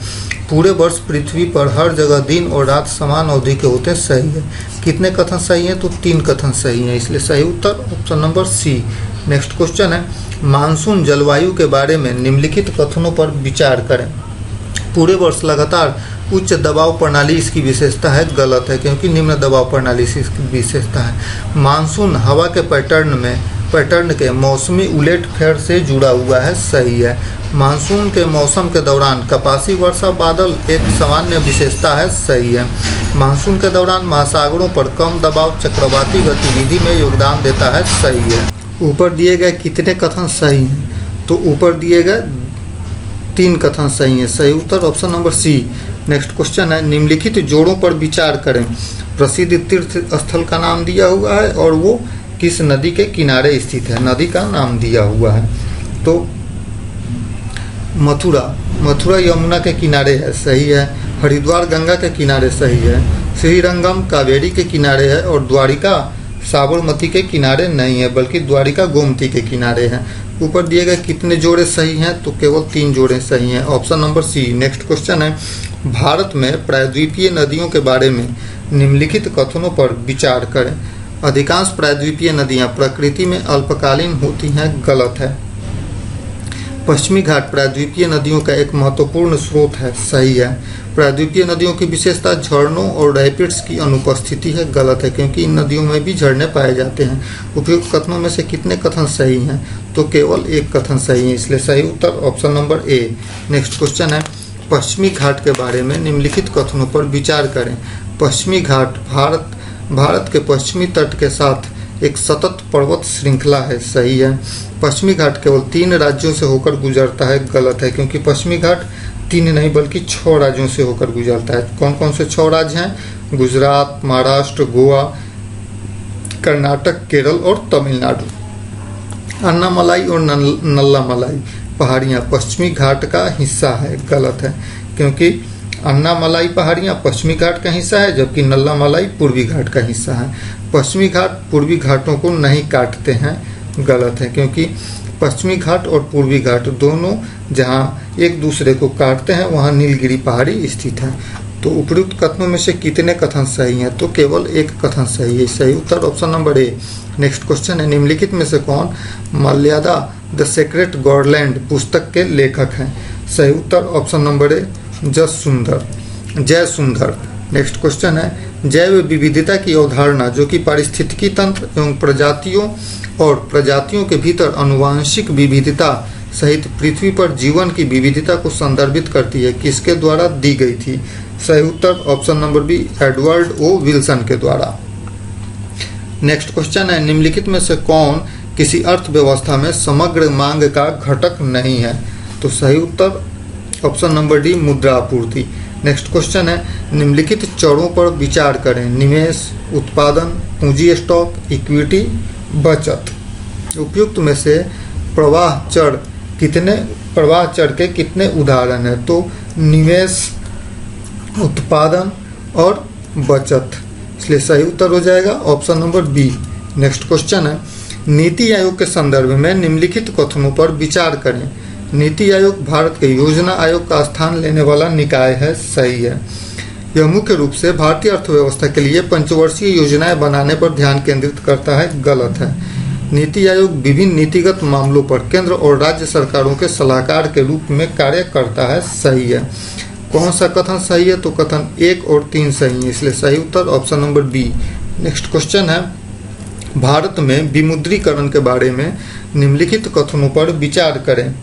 पूरे वर्ष पृथ्वी पर हर जगह दिन और रात समान अवधि के होते, सही है। कितने कथन सही हैं? तो 3 कथन सही हैं, इसलिए सही उत्तर option number C. Next question है, मानसून जलवायु के बारे में निम्नलिखित कथनों पर विचार करें। पूरे वर्ष लगातार उच्च दबाव प्रणाली इसकी विशेषता है, गलत है, क्योंकि निम्न दबाव प्रणाली इसकी विशेषता है। मानसून हवा के पैटर्न के मौसमी उलटफेर से जुड़ा हुआ है, सही है। मानसून के मौसम के दौरान कपासी वर्षा बादल एक सामान्य विशेषता है, सही है। मानसून के दौरान महासागरों पर कम दबाव चक्रवाती गतिविधि में योगदान देता है, सही है। ऊपर दिए गए कितने कथन सही हैं? तो ऊपर दिए गए 3 कथन सही हैं, सही उत्तर option number C. Next question है, निम्नलिखित जोड़ों पर विचार करें। प्रसिद्ध तीर्थ स्थल का नाम दिया हुआ है और वो किस नदी के किनारे स्थित है? नदी का नाम दिया हुआ है। तो मथुरा यमुना के किनारे है, सही है। हरिद्वार गंगा के किनारे, सही है। श्रीरंगम कावेरी के किनारे है और द्वारिका साबरमती के किनारे नहीं है, बल्कि द्वारिका गोमती के किनारे है। ऊपर दिए गए कितने जोड़े सही हैं? तो केवल 3 जोड़े सही हैं, option number C. Next question है, भारत में प्रायद्वीपीय नदियों के बारे में निम्नलिखित कथनों पर विचार करें। अधिकांश प्रायद्वीपीय नदियां प्रकृति में अल्पकालीन होती हैं, गलत है। पश्चिमी घाट प्रायद्वीपीय नदियों का एक महत्वपूर्ण स्रोत है, सही है। प्रायद्वीपीय नदियों की विशेषता झरनों और रैपिड्स की अनुपस्थिति है, गलत है, क्योंकि इन नदियों में भी झरने पाए जाते हैं। उपयुक्त कथनों में से कितने कथन सही हैं? तो केवल 1 कथन सही है, इसलिए सही उत्तर option number A. Next question है, पश्चिमी घाट के बारे में निम्नलिखित कथनों पर विचार करें। पश्चिमी घाट भारत के पश्चिमी तट के साथ एक सतत पर्वत श्रृंखला है, सही है। पश्चिमी घाट केवल 3 राज्यों से होकर गुजरता है, गलत है, क्योंकि पश्चिमी घाट 3 नहीं बल्कि 6 राज्यों से होकर गुजरता है। कौन कौन से 6 राज्य हैं? गुजरात, महाराष्ट्र, गोवा, कर्नाटक, केरल और तमिलनाडु। अन्नामलाई और नल्लामलाई पहाड़ियाँ पश्चिमी घाट का हिस्सा है, गलत है, क्योंकि अन्नामलाई पहाड़ियाँ पश्चिमी घाट का हिस्सा है, जबकि नल्लामलाई पूर्वी घाट का हिस्सा है। पश्चिमी घाट पूर्वी घाटों को नहीं काटते हैं, गलत है, क्योंकि पश्चिमी घाट और पूर्वी घाट दोनों जहाँ एक दूसरे को काटते हैं वहाँ नीलगिरी पहाड़ी स्थित है। तो उपयुक्त कथनों में से कितने कथन सही हैं? तो केवल 1 कथन सही है, सही उत्तर option number A. Next question है, निम्नलिखित में से कौन मर्यादा द सेक्रेट गॉडलैंड पुस्तक के लेखक हैं? सही उत्तर ऑप्शन नंबर ए, जय सुंदर। नेक्स्ट क्वेश्चन है, जैव विविधता की अवधारणा जो कि पारिस्थितिकी तंत्र एवं प्रजातियों के भीतर आनुवांशिक विविधता सहित पृथ्वी पर जीवन की विविधता को संदर्भित करती है, किसके द्वारा दी गई थी? सही उत्तर ऑप्शन नंबर बी, एडवर्ड ओ विल्सन के द्वारा। नेक्स्ट क्वेश्चन है, निम्नलिखित में से कौन किसी अर्थव्यवस्था में समग्र मांग का घटक नहीं है? तो सही उत्तर ऑप्शन नंबर डी, मुद्रा आपूर्ति। नेक्स्ट क्वेश्चन है, निम्नलिखित चरों पर विचार करें। निवेश, उत्पादन, पूंजी स्टॉक, इक्विटी, बचत। उपयुक्त में से प्रवाह चर के कितने उदाहरण हैं? तो निवेश, उत्पादन और बचत, इसलिए सही उत्तर हो जाएगा option number B. Next question है, नीति आयोग के संदर्भ में निम्नलिखित कथनों पर विचार करें। नीति आयोग भारत के योजना आयोग का स्थान लेने वाला निकाय है, सही है। यह मुख्य रूप से भारतीय अर्थव्यवस्था के लिए पंचवर्षीय योजनाएं बनाने पर ध्यान केंद्रित करता है, गलत है। नीति आयोग विभिन्न नीतिगत मामलों पर केंद्र और राज्य सरकारों के सलाहकार के रूप में कार्य करता है, सही है। कौन सा कथन सही है? तो कथन 1 और 3 सही है, इसलिए सही उत्तर option number B. Next question है, भारत में विमुद्रीकरण के बारे में निम्नलिखित कथनों पर विचार करें।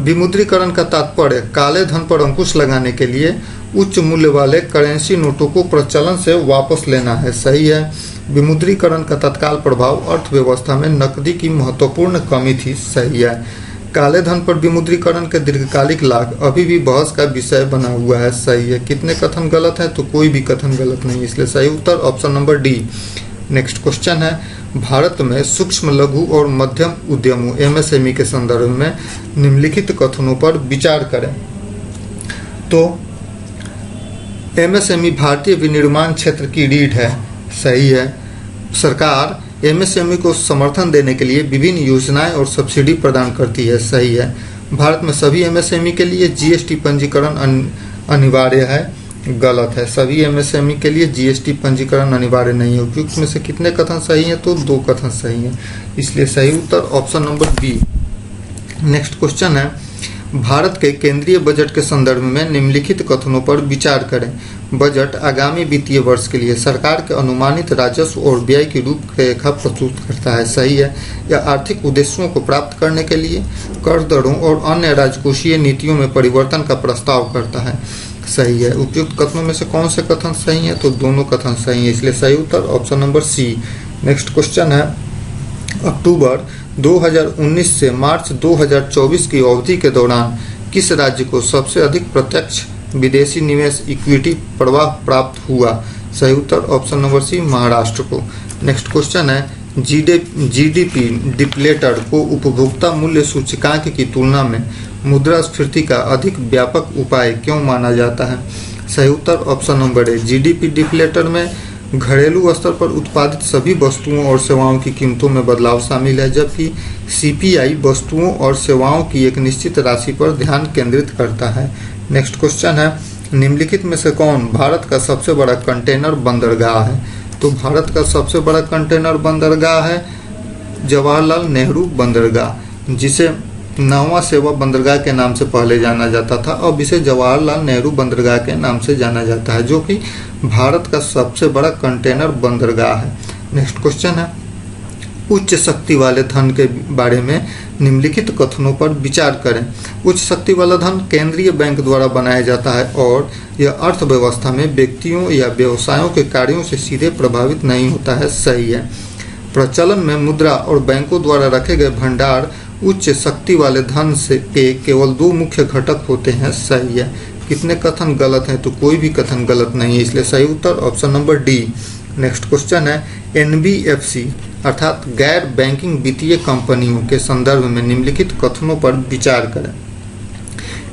विमुद्रीकरण का तात्पर्य काले धन पर अंकुश लगाने के लिए उच्च मूल्य वाले करेंसी नोटों को प्रचलन से वापस लेना है, सही है। विमुद्रीकरण का तत्काल प्रभाव अर्थव्यवस्था में नकदी की महत्वपूर्ण कमी थी, सही है। काले धन पर विमुद्रीकरण के दीर्घकालिक लाभ अभी भी बहस का विषय बना हुआ है, सही है। कितने कथन गलत है? तो कोई भी कथन गलत नहीं, इसलिए सही उत्तर option number D. Next question है, भारत में सूक्ष्म लघु और मध्यम उद्यमों एमएसएमई के संदर्भ में निम्नलिखित कथनों पर विचार करें। तो एमएसएमई भारतीय विनिर्माण क्षेत्र की रीढ़ है, सही है। सरकार एमएसएमई को समर्थन देने के लिए विभिन्न योजनाएं और सब्सिडी प्रदान करती है। सही है। भारत में सभी एमएसएमई के लिए जीएसटी पंजीकरण अनिवार्य है। गलत है। सभी एमएसएमई के लिए जीएसटी पंजीकरण अनिवार्य नहीं है। उपयुक्त में से कितने कथन सही हैं? तो 2 कथन सही हैं, इसलिए सही उत्तर option number B. Next question है, भारत के केंद्रीय बजट के संदर्भ में निम्नलिखित कथनों पर विचार करें। बजट आगामी वित्तीय वर्ष के लिए सरकार के अनुमानित राजस्व और व्यय की रूपरेखा प्रस्तुत करता है। सही है। यह आर्थिक उद्देश्यों को प्राप्त करने के लिए कर दरों और अन्य राजकोषीय नीतियों में परिवर्तन का प्रस्ताव करता है। सही है। उपयुक्त कथनों में से कौन से कथन सही हैं? तो दोनों कथन सही हैं, इसलिए सही उत्तर option number C. Next question है, अक्टूबर 2019 से मार्च 2024 की अवधि के दौरान किस राज्य को सबसे अधिक प्रत्यक्ष विदेशी निवेश इक्विटी प्रवाह प्राप्त हुआ? सही उत्तर ऑप्शन नंबर सी, महाराष्ट्र को। नेक्स्ट क्वेश्चन है, जीडीपी डिप्लेटर को उपभोक्ता मूल्य सूचकांक की तुलना में मुद्रास्फीति का अधिक व्यापक उपाय क्यों माना जाता है? सही उत्तर ऑप्शन नंबर ए। जीडीपी डिप्लेटर में घरेलू स्तर पर उत्पादित सभी वस्तुओं और सेवाओं की कीमतों में बदलाव शामिल है, जबकि सीपीआई वस्तुओं और सेवाओं की एक निश्चित राशि पर ध्यान केंद्रित करता है। नेक्स्ट क्वेश्चन है, निम्नलिखित में से कौन भारत का सबसे बड़ा कंटेनर बंदरगाह है? तो भारत का सबसे बड़ा कंटेनर बंदरगाह है जवाहरलाल नेहरू बंदरगाह, जिसे नौवां सेवा बंदरगाह के नाम से पहले जाना जाता था। अब इसे जवाहरलाल नेहरू बंदरगाह के नाम से जाना जाता है, जो कि भारत का सबसे बड़ा कंटेनर बंदरगाह है। नेक्स्ट क्वेश्चन है, उच्च शक्ति वाले धन के बारे में निम्नलिखित कथनों पर विचार करें। उच्च शक्ति वाला धन केंद्रीय बैंक द्वारा बनाया जाता है और यह अर्थव्यवस्था में व्यक्तियों या व्यवसायों के कार्यों से सीधे प्रभावित नहीं होता है। सही है। प्रचलन में मुद्रा और बैंकों द्वारा रखे गए भंडार उच्च शक्ति वाले धन से के केवल 2 मुख्य घटक होते हैं। सही है। कितने कथन गलत हैं? तो कोई भी कथन गलत नहीं है, इसलिए सही उत्तर option number D. Next question है, एनबीएफसी अर्थात गैर बैंकिंग वित्तीय कंपनियों के संदर्भ में निम्नलिखित कथनों पर विचार करें।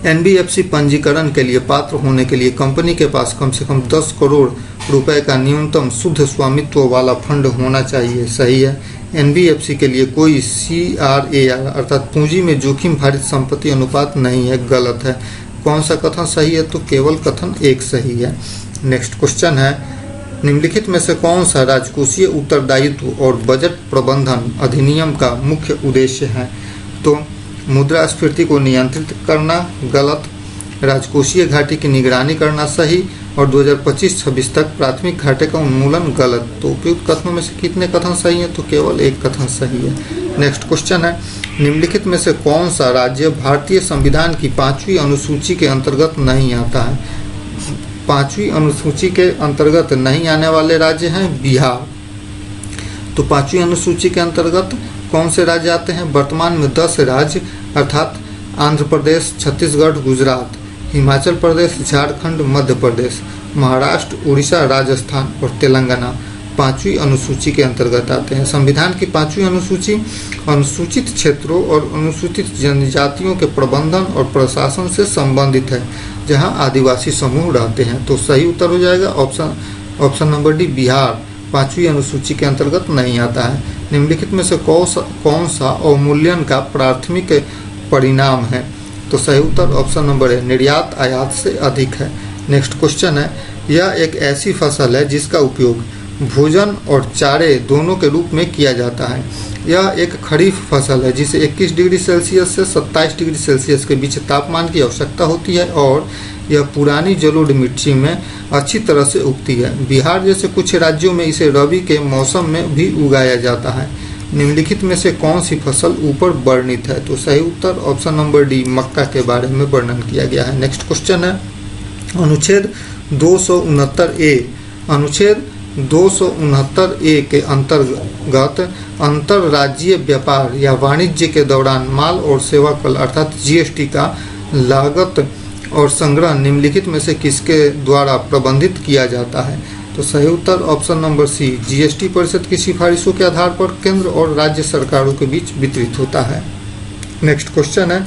एनबीएफसी पंजीकरण के लिए पात्र होने के लिए कंपनी के पास कम से कम 10 करोड़ रुपए का न्यूनतम शुद्ध स्वामित्व वाला फंड होना चाहिए। सही है। एनबीएफसी के लिए कोई CRAR अर्थात पूंजी में जोखिम भारित संपत्ति अनुपात नहीं है। गलत है। कौन सा कथन सही है? तो केवल कथन 1 सही है। नेक्स्ट क्वेश्चन है, निम्नलिखित में से कौन सा राजकोषीय उत्तरदायित्व और बजट प्रबंधन अधिनियम का मुख्य उद्देश्य है? तो मुद्रास्फीति को नियंत्रित करना। गलत। राजकोषीय घाटे की निगरानी करना। सही। और 2025-26 तक प्राथमिक घाटे का उन्मूलन। गलत। तो उपयुक्त कथनों में से कितने कथन सही हैं? तो केवल 1 कथन सही है। नेक्स्ट क्वेश्चन है, निम्नलिखित में से कौन सा राज्य भारतीय संविधान की 5वीं अनुसूची के अंतर्गत नहीं आता है? 5वीं अनुसूची के अंतर्गत नहीं आने वाले राज्य हैं बिहार। तो 5वीं अनुसूची के अंतर्गत कौन से राज्य आते हैं? वर्तमान में 10 राज्य अर्थात आंध्र प्रदेश, छत्तीसगढ़, गुजरात, हिमाचल प्रदेश, झारखंड, मध्य प्रदेश, महाराष्ट्र, उड़ीसा, राजस्थान और तेलंगाना 5वीं अनुसूची के अंतर्गत आते हैं। संविधान की 5वीं अनुसूची अनुसूचित क्षेत्रों और अनुसूचित जनजातियों के प्रबंधन और प्रशासन से संबंधित है, जहां आदिवासी समूह रहते हैं। तो सही उत्तर हो जाएगा ऑप्शन नंबर डी, बिहार 5वीं अनुसूची के अंतर्गत नहीं आता है। निम्नलिखित में से कौन सा अवमूल्यन का प्राथमिक परिणाम है? तो सही उत्तर ऑप्शन नंबर है, निर्यात आयात से अधिक है। नेक्स्ट क्वेश्चन है, यह एक ऐसी फसल है जिसका उपयोग भोजन और चारे दोनों के रूप में किया जाता है। यह एक खरीफ फसल है जिसे 21 डिग्री सेल्सियस से 27 डिग्री सेल्सियस के बीच तापमान की आवश्यकता होती है और यह पुरानी जलोढ़ मिट्टी में अच्छी तरह से उगती है। बिहार जैसे कुछ राज्यों में इसे रबी के मौसम में भी उगाया जाता है। निम्नलिखित में से कौन सी फसल ऊपर वर्णित है? तो सही उत्तर ऑप्शन नंबर डी, मक्का के बारे में वर्णन किया गया है। नेक्स्ट क्वेश्चन है, अनुच्छेद 269A के अंतर्गत अंतर्राज्यीय व्यापार या वाणिज्य के दौरान माल और सेवा कर अर्थात GST का लागत और संग्रह निम्नलिखित में से किसके द्वारा प्रबंधित किया जाता है? तो सही उत्तर ऑप्शन नंबर सी, GST परिषद की सिफारिशों के आधार पर केंद्र और राज्य सरकारों के बीच वितरित होता है। नेक्स्ट क्वेश्चन है,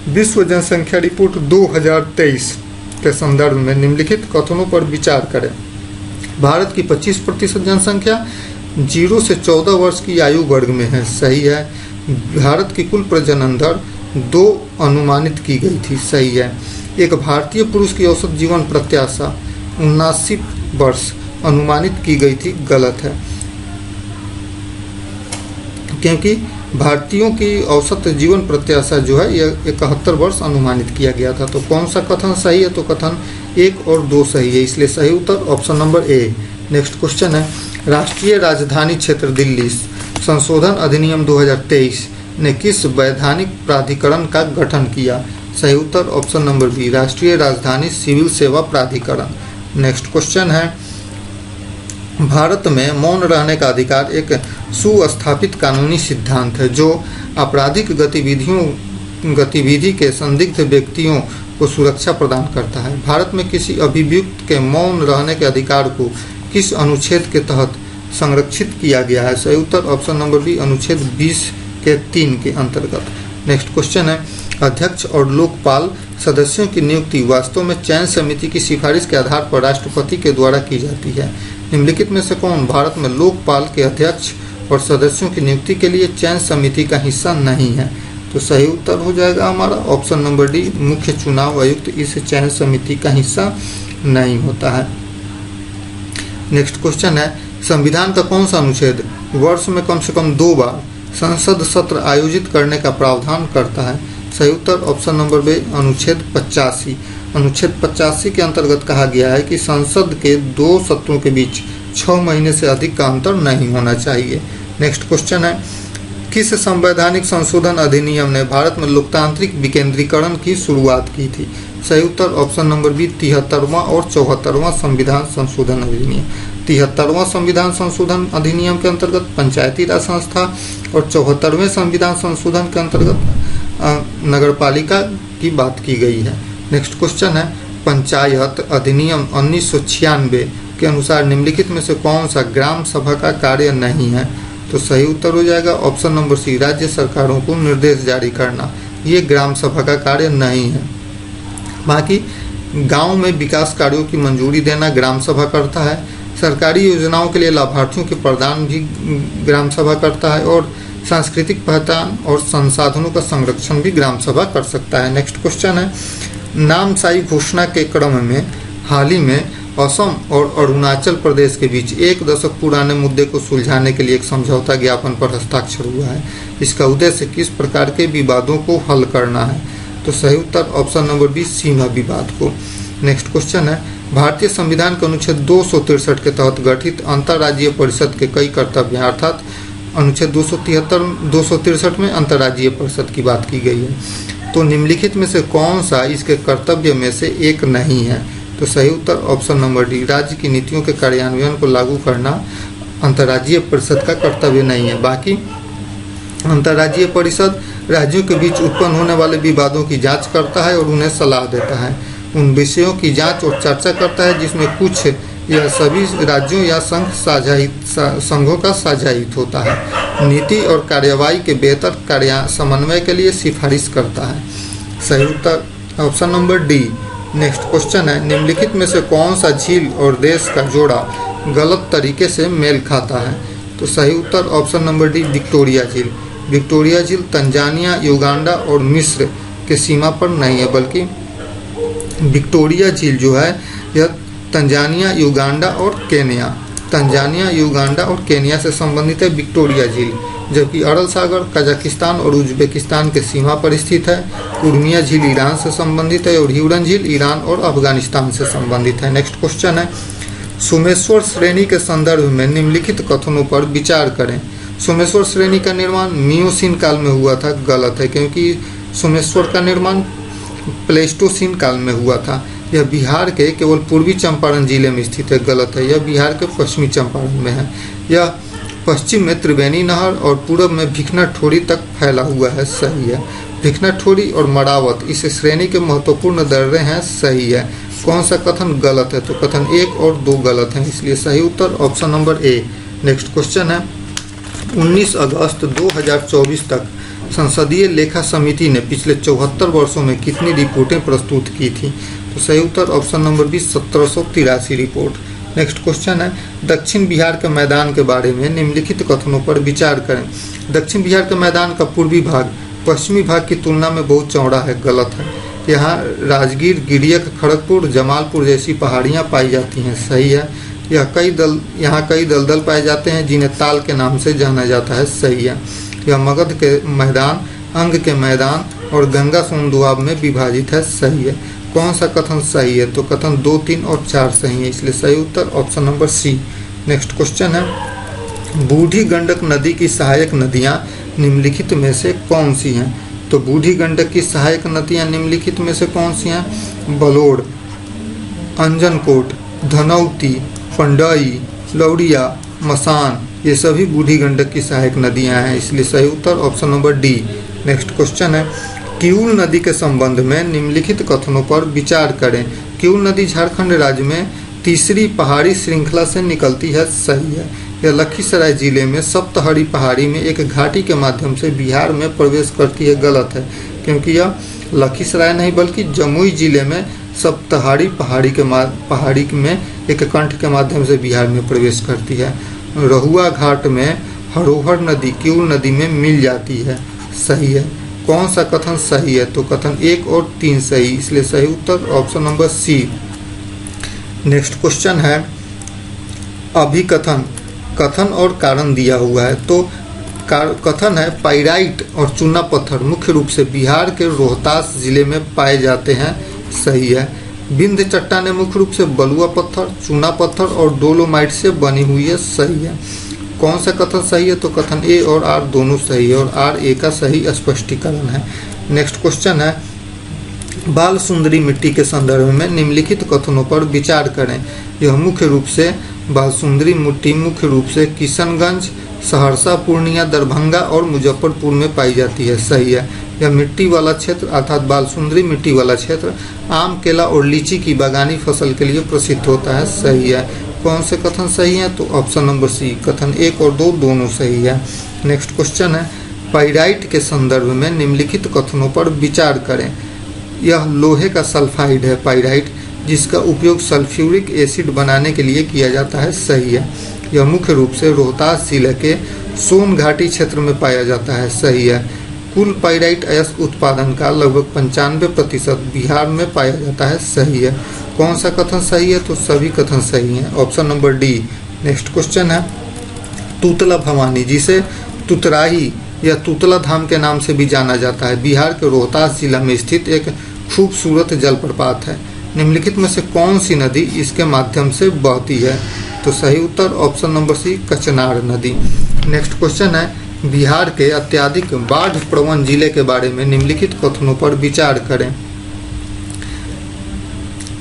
विश्व जनसंख्या रिपोर्ट 2023 के संदर्भ में निम्नलिखित कथनों पर विचार करें। भारत की 25% जनसंख्या 0 से 14 वर्ष की आयु वर्ग में है, सही है। भारत की कुल प्रजनन दर 2 अनुमानित की गई थी, सही है। एक भारतीय पुरुष की औसत जीवन प्रत्याशा 79 वर्ष अनुमानित की गई थी, गलत है, क्योंकि भारतीयों की औसत जीवन प्रत्याशा जो है यह 71 वर्ष अनुमानित किया गया था। तो कौन सा कथन सही है? तो कथन 1 और 2 सही है, इसलिए सही उत्तर option number A. Next question है, राष्ट्रीय राजधानी क्षेत्र दिल्ली संशोधन अधिनियम 2023 ने किस वैधानिक प्राधिकरण का गठन किया? सही उत्तर ऑप्शन नंबर बी, राष्ट्रीय राजधानी सिविल सेवा प्राधिकरण। नेक्स्ट क्वेश्चन है, भारत में मौन रहने का अधिकार एक सुस्थापित कानूनी सिद्धांत है जो आपराधिक गतिविधि के संदिग्ध व्यक्तियों को सुरक्षा प्रदान करता है। भारत में किसी अभियुक्त के मौन रहने के अधिकार को किस अनुच्छेद के तहत संरक्षित किया गया है? सही उत्तर ऑप्शन नंबर बी, अनुच्छेद 20 के 3 के अंतर्गत। नेक्स्ट क्वेश्चन है, अध्यक्ष और लोकपाल सदस्यों की नियुक्ति वास्तव में चयन समिति की सिफारिश के आधार पर राष्ट्रपति के द्वारा की जाती है। निम्नलिखित में से कौन भारत में लोकपाल के अध्यक्ष और सदस्यों की नियुक्ति के लिए चयन समिति का हिस्सा नहीं है? तो सही उत्तर हो जाएगा हमारा ऑप्शन नंबर डी, मुख्य चुनाव आयुक्त इस चयन समिति का हिस्सा नहीं होता है। नेक्स्ट क्वेश्चन है, संविधान का कौन सा अनुच्छेद वर्ष में कम से कम 2 बार संसद सत्र आयोजित करने का प्रावधान करता है? सही उत्तर ऑप्शन नंबर बी, अनुच्छेद 85। अनुच्छेद 85 के अंतर्गत कहा गया है कि संसद के 2 सत्रों के बीच 6 महीने से अधिक का अंतर नहीं होना चाहिए। नेक्स्ट क्वेश्चन है, किस संवैधानिक संशोधन अधिनियम ने भारत में लोकतांत्रिक विकेंद्रीकरण की शुरुआत की थी? सही उत्तर ऑप्शन नंबर बी, 73वां और 74वां संविधान संशोधन अधिनियम। 73वां संविधान संशोधन अधिनियम के अंतर्गत पंचायती राज संस्था और 74वें संविधान संशोधन के अंतर्गत नगरपालिका की बात की गई है। नेक्स्ट क्वेश्चन है, पंचायत अधिनियम 1996 के अनुसार निम्नलिखित में से कौन सा ग्राम सभा का कार्य नहीं है? तो सही उत्तर हो जाएगा ऑप्शन नंबर सी, राज्य सरकारों को निर्देश जारी करना, ये ग्राम सभा का कार्य नहीं है। बाकी गांव में विकास कार्यों की मंजूरी देना ग्राम सभा करता है, सरकारी योजनाओं के लिए लाभार्थियों के प्रदान भी ग्राम सभा करता है, और सांस्कृतिक पहचान और संसाधनों का संरक्षण भी ग्राम सभा कर सकता है। नेक्स्ट क्वेश्चन है, नामसाई घोषणा के क्रम में हाल ही में असम और अरुणाचल प्रदेश के बीच 1 दशक पुराने मुद्दे को सुलझाने के लिए एक समझौता ज्ञापन पर हस्ताक्षर हुआ है। इसका उद्देश्य किस प्रकार के विवादों को हल करना है? तो सही उत्तर ऑप्शन नंबर बी, सीमा विवाद को। नेक्स्ट क्वेश्चन है, भारतीय संविधान के अनुच्छेद 263 के तहत गठित अंतर्राज्यीय परिषद के कई कर्तव्य हैं, अर्थात अनुच्छेद 263 में अंतर्राज्यीय परिषद की बात की गई है। तो निम्नलिखित में से कौन सा इसके कर्तव्य में से एक नहीं है? तो सही उत्तर ऑप्शन नंबर डी, राज्य की नीतियों के कार्यान्वयन को लागू करना अंतर्राज्यीय परिषद का कर्तव्य नहीं है। बाकी अंतर्राज्यीय परिषद राज्यों के बीच उत्पन्न होने वाले विवादों की जांच करता है और उन्हें सलाह देता है, उन विषयों की जांच और चर्चा करता है जिसमें कुछ या सभी राज्यों या संघों का साझा हित होता है, नीति और कार्यवाही के बेहतर समन्वय के लिए सिफारिश करता है। सही उत्तर option number D. Next question है, निम्नलिखित में से कौन सा झील और देश का जोड़ा गलत तरीके से मेल खाता है? तो सही उत्तर ऑप्शन नंबर डी, विक्टोरिया झील। विक्टोरिया झील तंजानिया, युगांडा और मिस्र के सीमा पर नहीं है, बल्कि विक्टोरिया झील जो है यह तंजानिया, युगांडा और केन्या से संबंधित है विक्टोरिया झील, जबकि अरल सागर कजाकिस्तान और उज्बेकिस्तान के सीमा पर स्थित है। उर्मिया झील ईरान से संबंधित है और ह्यूरन झील ईरान और अफगानिस्तान से संबंधित है। नेक्स्ट क्वेश्चन है, सोमेश्वर श्रेणी के संदर्भ में निम्नलिखित कथनों पर विचार करें। सोमेश्वर श्रेणी का निर्माण मियोसीन काल में हुआ था, गलत है, क्योंकि सोमेश्वर का निर्माण प्लेस्टोसीन काल में हुआ था। यह बिहार के केवल पूर्वी चंपारण जिले में स्थित है, गलत है, यह बिहार के पश्चिमी चंपारण में है। यह पश्चिम में त्रिवेणी नहर और पूर्व में भिखनाठोरी तक फैला हुआ है, सही है। भिखनाठोरी और मरावत इस श्रेणी के महत्वपूर्ण दर्रे हैं, सही है। कौन सा कथन गलत है? तो कथन 1 और 2 गलत हैं, इसलिए सही उत्तर option number A. Next question है, 19 अगस्त 2024 तक संसदीय लेखा समिति ने पिछले 74 वर्षों में कितनी रिपोर्टें प्रस्तुत की थी? तो सही उत्तर option number B, 1783 report. Next question है, दक्षिण बिहार के मैदान के बारे में निम्नलिखित कथनों पर विचार करें। दक्षिण बिहार के मैदान का पूर्वी भाग पश्चिमी भाग की तुलना में बहुत चौड़ा है, गलत है। यहाँ राजगीर, गिरियक, खड़गपुर, जमालपुर जैसी पहाड़ियाँ पाई जाती हैं, सही है। यहाँ कई दलदल पाए जाते हैं जिन्हें ताल के नाम से जाना जाता है, सही है। यह मगध के मैदान, अंग के मैदान और गंगा सोन दोआब में विभाजित है, सही है। कौन सा कथन सही है? तो कथन 2, 3 और 4 सही है, इसलिए सही उत्तर option number C. Next question है, बूढ़ी गंडक नदी की सहायक नदियाँ निम्नलिखित में से कौन सी हैं? तो बूढ़ी गंडक की सहायक नदियाँ निम्नलिखित में से कौन सी हैं? बलोड़, अंजनकोट, धनौती, पंडई, लौड़िया, मसान, ये सभी बूढ़ी गंडक की सहायक नदियाँ हैं, इसलिए सही उत्तर option number D. Next question है, किऊल नदी के संबंध में निम्नलिखित कथनों पर विचार करें। किऊल नदी झारखंड राज्य में तीसरी पहाड़ी श्रृंखला से निकलती है, सही है। यह लखीसराय जिले में सप्तहरी पहाड़ी में एक घाटी के माध्यम से बिहार में प्रवेश करती है, गलत है, क्योंकि यह लखीसराय नहीं बल्कि जमुई जिले में सप्तहरी पहाड़ी में एक कंठ के माध्यम से बिहार में प्रवेश करती है। रहुआ घाट में हरोहर नदी किऊल नदी में मिल जाती है, सही है। कौन सा कथन सही है? तो कथन 1 और 3 सही, इसलिए सही उत्तर option number C. Next question है, अभिकथन, कथन और कारण दिया हुआ है। तो कथन है, पाइराइट और चूना पत्थर मुख्य रूप से बिहार के रोहतास जिले में पाए जाते हैं, सही है। बिंद चट्टानें मुख्य रूप से बलुआ पत्थर, चूना पत्थर और डोलोमाइट से बनी हुई है, सही है। कौन सा कथन सही है? तो कथन ए और आर दोनों सही है और आर ए का सही स्पष्टीकरण है। नेक्स्ट क्वेश्चन है, बाल सुंदरी मिट्टी के संदर्भ में निम्नलिखित कथनों पर विचार करें। यह मुख्य रूप से बाल सुंदरी मिट्टी मुख्य रूप से किशनगंज, सहरसा, पूर्णिया, दरभंगा और मुजफ्फरपुर में पाई जाती है, सही है। यह मिट्टी वाला क्षेत्र अर्थात बाल सुंदरी मिट्टी वाला क्षेत्र आम, केला और लीची की बागानी फसल के लिए प्रसिद्ध होता है, सही है। कौन से कथन सही हैं? तो ऑप्शन नंबर सी, कथन 1 और 2 दोनों सही है। नेक्स्ट क्वेश्चन है, पाइराइट के संदर्भ में निम्नलिखित कथनों पर विचार करें। यह लोहे का सल्फाइड है पाइराइट, जिसका उपयोग सल्फ्यूरिक एसिड बनाने के लिए किया जाता है, सही है। यह मुख्य रूप से रोहतास जिले के सोन घाटी क्षेत्र में पाया जाता है, सही है। कुल पाइराइट अयस्क उत्पादन का लगभग 95% बिहार में पाया जाता है, सही है। कौन सा कथन सही है? तो सभी कथन सही हैं, option number D. Next question है, तूतला भवानी, जिसे तुतराही या तूतला धाम के नाम से भी जाना जाता है, बिहार के रोहतास जिला में स्थित एक खूबसूरत जलप्रपात है। निम्नलिखित में से कौन सी नदी इसके माध्यम से बहती है? तो सही उत्तर ऑप्शन नंबर सी, कचनार नदी। नेक्स्ट क्वेश्चन है, बिहार के अत्यधिक बाढ़ प्रवण जिले के बारे में निम्नलिखित कथनों पर विचार करें।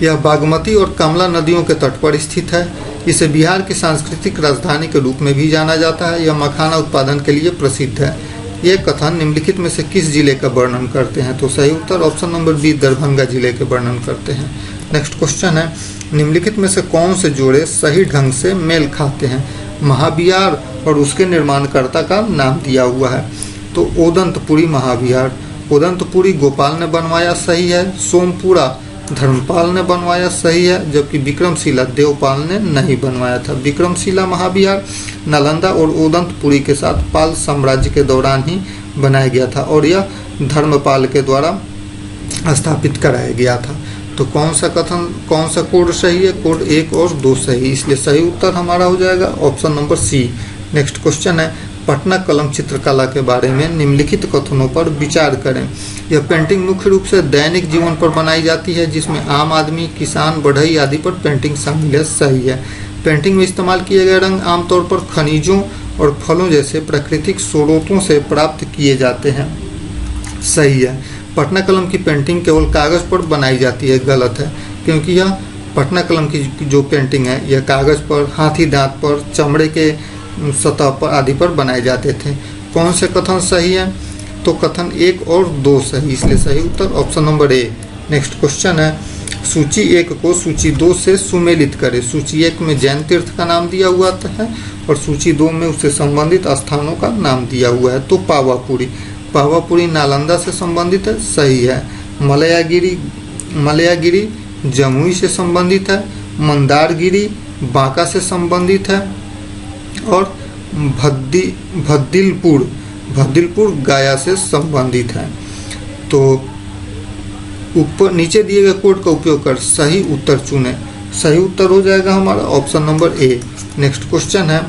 यह बागमती और कमला नदियों के तट पर स्थित है। इसे बिहार की सांस्कृतिक राजधानी के रूप में भी जाना जाता है। यह मखाना उत्पादन के लिए प्रसिद्ध है। ये कथन निम्नलिखित में से किस जिले का वर्णन करते हैं? तो सही उत्तर ऑप्शन नंबर बी, दरभंगा जिले के वर्णन करते हैं। नेक्स्ट क्वेश्चन है, निम्नलिखित में से कौन से जोड़े सही ढंग से मेल खाते हैं? महाविहार और उसके निर्माणकर्ता का नाम दिया हुआ है। तो ओदंतपुरी महाविहार, ओदंतपुरी गोपाल ने बनवाया, सही है। सोमपुरा धर्मपाल ने बनवाया, सही है। जबकि विक्रमशिला देवपाल ने नहीं बनवाया था। विक्रमशिला महाविहार नालंदा और ओदंतपुरी के साथ पाल साम्राज्य के दौरान ही बनाया गया था और यह धर्मपाल के द्वारा स्थापित कराया गया था। तो कौन सा कोड सही है? कोड 1 और 2 सही, इसलिए सही उत्तर हमारा हो जाएगा option number C. Next question है, पटना कलम चित्रकला के बारे में निम्नलिखित कथनों पर विचार करें। यह पेंटिंग मुख्य रूप से दैनिक जीवन पर बनाई जाती है, जिसमें आम आदमी, किसान, बढ़ई आदि पर पेंटिंग शामिल है, सही है। पेंटिंग में इस्तेमाल किए गए रंग आमतौर पर खनिजों और फलों जैसे प्राकृतिक स्रोतों से प्राप्त किए जाते हैं, सही है। पटना कलम की पेंटिंग केवल कागज़ पर बनाई जाती है, गलत है, क्योंकि यह पटना कलम की जो पेंटिंग है यह कागज़ पर, हाथी दांत पर, चमड़े के सतह पर आदि पर बनाए जाते थे। कौन से कथन सही है? तो कथन 1 और 2 सही, इसलिए सही उत्तर option number A. Next question है, सूची 1 को सूची 2 से सुमेलित करें। सूची 1 में जैन तीर्थ का नाम दिया हुआ है और सूची 2 में उससे संबंधित स्थानों का नाम दिया हुआ है। तो पावापुरी नालंदा से संबंधित है, सही है। मलयागिरी जमुई से संबंधित है। मंदारगिरी बांका से संबंधित है, और भद्दिलपुर गया से संबंधित है। तो ऊपर नीचे दिए गए कोड का उपयोग कर सही उत्तर चुने। सही उत्तर हो जाएगा हमारा option number A. Next question है,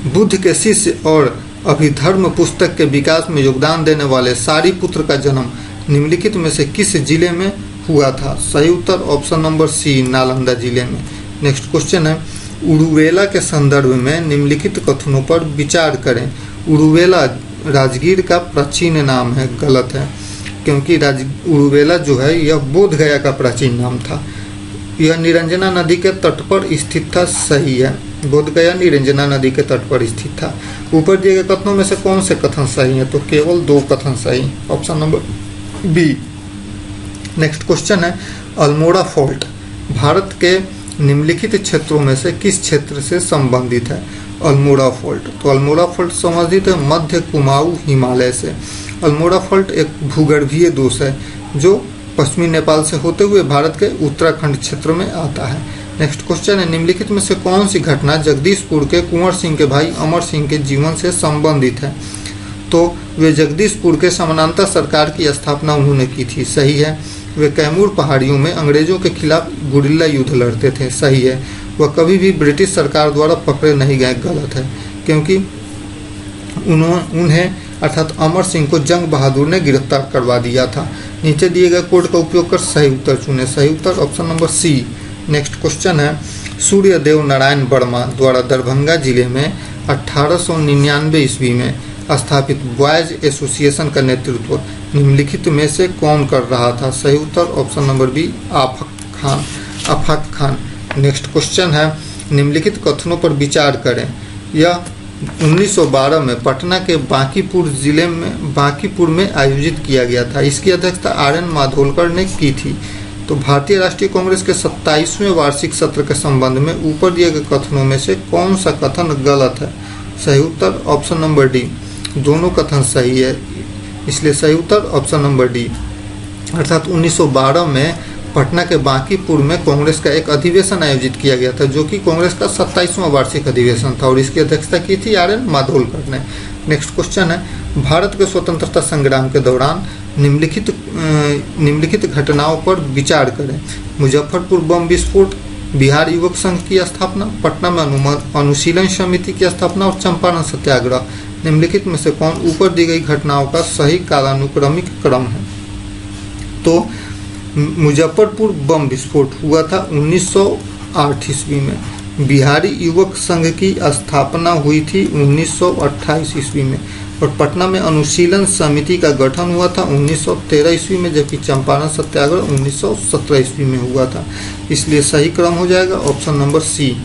बुद्ध के शिष्य और अभिधर्म पुस्तक के विकास में योगदान देने वाले सारिपुत्र का जन्म निम्नलिखित में से किस जिले में हुआ था? सही उत्तर ऑप्शन नंबर सी, नालंदा जिले में। नेक्स्ट क्वेश्चन है, उरुवेला के संदर्भ में निम्नलिखित कथनों पर विचार करें। उरुवेला राजगीर का प्राचीन नाम है। गलत है, क्योंकि उरुवेला जो है यह बोध गया का प्राचीन नाम था। यह निरंजना नदी के तट पर स्थित था। सही है, बोध गया निरंजना नदी के तट पर स्थित था। ऊपर दिए गए कथनों में से कौन से कथन सही हैं? तो केवल 2 कथन सही, option number B. Next question है, अल्मोड़ा फॉल्ट भारत के निम्नलिखित क्षेत्रों में से किस क्षेत्र से संबंधित है? अल्मोड़ा फॉल्ट, तो अल्मोड़ा फॉल्ट संबंधित है मध्य कुमाऊं हिमालय से। अल्मोड़ा फॉल्ट एक भूगर्भीय दोष है जो पश्चिमी नेपाल से होते हुए भारत के उत्तराखंड क्षेत्र में आता है। नेक्स्ट क्वेश्चन है, निम्नलिखित में से कौन सी घटना जगदीशपुर के कुंवर सिंह के भाई अमर सिंह के जीवन से संबंधित है? तो वे जगदीशपुर के समानांतर सरकार की स्थापना उन्होंने की थी। सही है। वे कैमूर पहाड़ियों में अंग्रेजों के खिलाफ गुरिल्ला युद्ध लड़ते थे। सही है। वह कभी भी ब्रिटिश सरकार द्वारा पकड़े नहीं गए। गलत है, क्योंकि उन्हें अर्थात अमर सिंह को जंग बहादुर ने गिरफ्तार करवा दिया था। नीचे दिए गए कोड का उपयोग कर सही उत्तर चुने। सही उत्तर option number C. Next question है, सूर्यदेव नारायण वर्मा द्वारा दरभंगा जिले में 1899 ईस्वी में स्थापित बॉयज एसोसिएशन का नेतृत्व निम्नलिखित में से कौन कर रहा था? सही उत्तर ऑप्शन नंबर बी, आफाक खान। नेक्स्ट क्वेश्चन है, निम्नलिखित कथनों पर विचार करें। यह 1912 में पटना के बांकीपुर में आयोजित किया गया था। इसकी अध्यक्षता आर.एन. माधोलकर ने की थी। तो भारतीय राष्ट्रीय कांग्रेस के 27वें वार्षिक सत्र के संबंध में ऊपर दिए गए कथनों में से कौन सा कथन गलत है? सही उत्तर ऑप्शन नंबर डी। दोनों कथन सही है, इसलिए सही उत्तर ऑप्शन नंबर डी। अर्थात 1912 में पटना के बांकीपुर में कांग्रेस का एक अधिवेशन आयोजित किया गया था, जो कि कांग्रेस का 27वां वार्षिक अधिवेशन था, और इसकी अध्यक्षता की थी आर.एन. माधोलकर ने। नेक्स्ट क्वेश्चन है, भारत के स्वतंत्रता संग्राम के दौरान निम्नलिखित घटनाओं पर विचार करें। मुजफ्फरपुर बम विस्फोट, बिहार युवक संघ की स्थापना, पटना में अनुशीलन समिति की स्थापना और चंपारण सत्याग्रह। निम्नलिखित में से कौन ऊपर दी गई घटनाओं का सही कालानुक्रमिक क्रम है? तो मुजफ्फरपुर बम विस्फोट हुआ था 1908 ईस्वी में। बिहारी युवक संघ की स्थापना हुई थी 1928 ईस्वी में, और पटना में अनुशीलन समिति का गठन हुआ था 1913 ईस्वी में, जबकि चंपारण सत्याग्रह 1917 ईस्वी में हुआ था। इसलिए सही क्रम हो जाएगा option number C.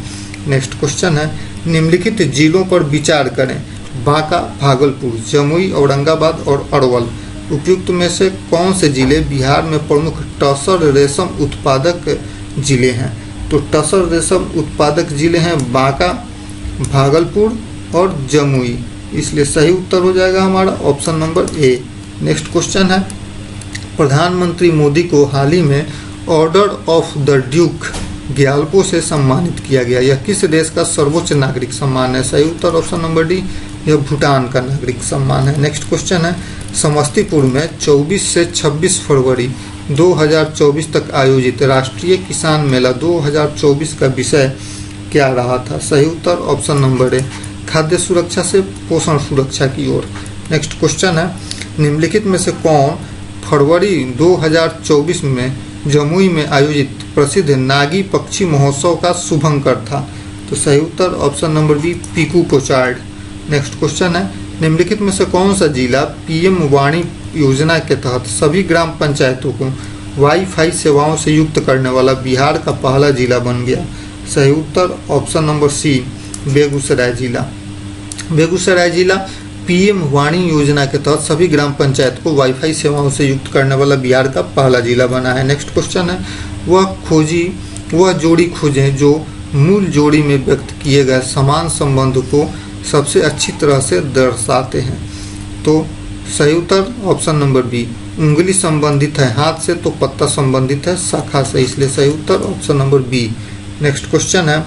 Next question है, निम्नलिखित जिलों पर विचार करें। बांका, भागलपुर, जमुई, औरंगाबाद और अरवल। उपयुक्त में से कौन से जिले बिहार में प्रमुख टसर रेशम उत्पादक जिले हैं? तो टसर रेशम उत्पादक जिले हैं बांका, भागलपुर और जमुई। इसलिए सही उत्तर हो जाएगा हमारा option number A. Next question है, प्रधानमंत्री मोदी को हाल ही में order of the Duke Gyalpo से सम्मानित किया गया। यह किस देश का सर्वोच्च नागरिक सम्मान है? सही उत्तर ऑप्शन नंबर डी, यह भूटान का नागरिक सम्मान है। नेक्स्ट क्वेश्चन है, समस्तीपुर में 24 से 26 फरवरी 2024 तक आयोजित राष्ट्रीय किसान मेला 2024 का विषय क्या रहा था? सही उत्तर ऑप्शन नंबर ए, खाद्य सुरक्षा से पोषण सुरक्षा की ओर। नेक्स्ट क्वेश्चन है, निम्नलिखित में से कौन फरवरी 2024 में जमुई में आयोजित प्रसिद्ध नागी पक्षी महोत्सव का शुभंकर था? तो सही उत्तर option number B, Piku pochard. Next question है, निम्नलिखित में से कौन सा जिला पीएम वाणी योजना के तहत सभी ग्राम पंचायतों को वाईफाई सेवाओं से युक्त करने वाला बिहार का पहला जिला बन गया? सही उत्तर ऑप्शन नंबर सी, बेगूसराय जिला। बेगूसराय जिला पीएम वाणी योजना के तहत सभी ग्राम पंचायत को वाईफाई सेवाओं से युक्त करने वाला बिहार का पहला जिला बना है। नेक्स्ट क्वेश्चन है, वह जोड़ी खोजें जो मूल जोड़ी में व्यक्त किए गए समान संबंध को सबसे अच्छी तरह से दर्शाते हैं। तो सही उत्तर ऑप्शन नंबर बी, उंगली संबंधित है हाथ से तो पत्ता संबंधित है शाखा से। इसलिए सही उत्तर option number B. Next question है,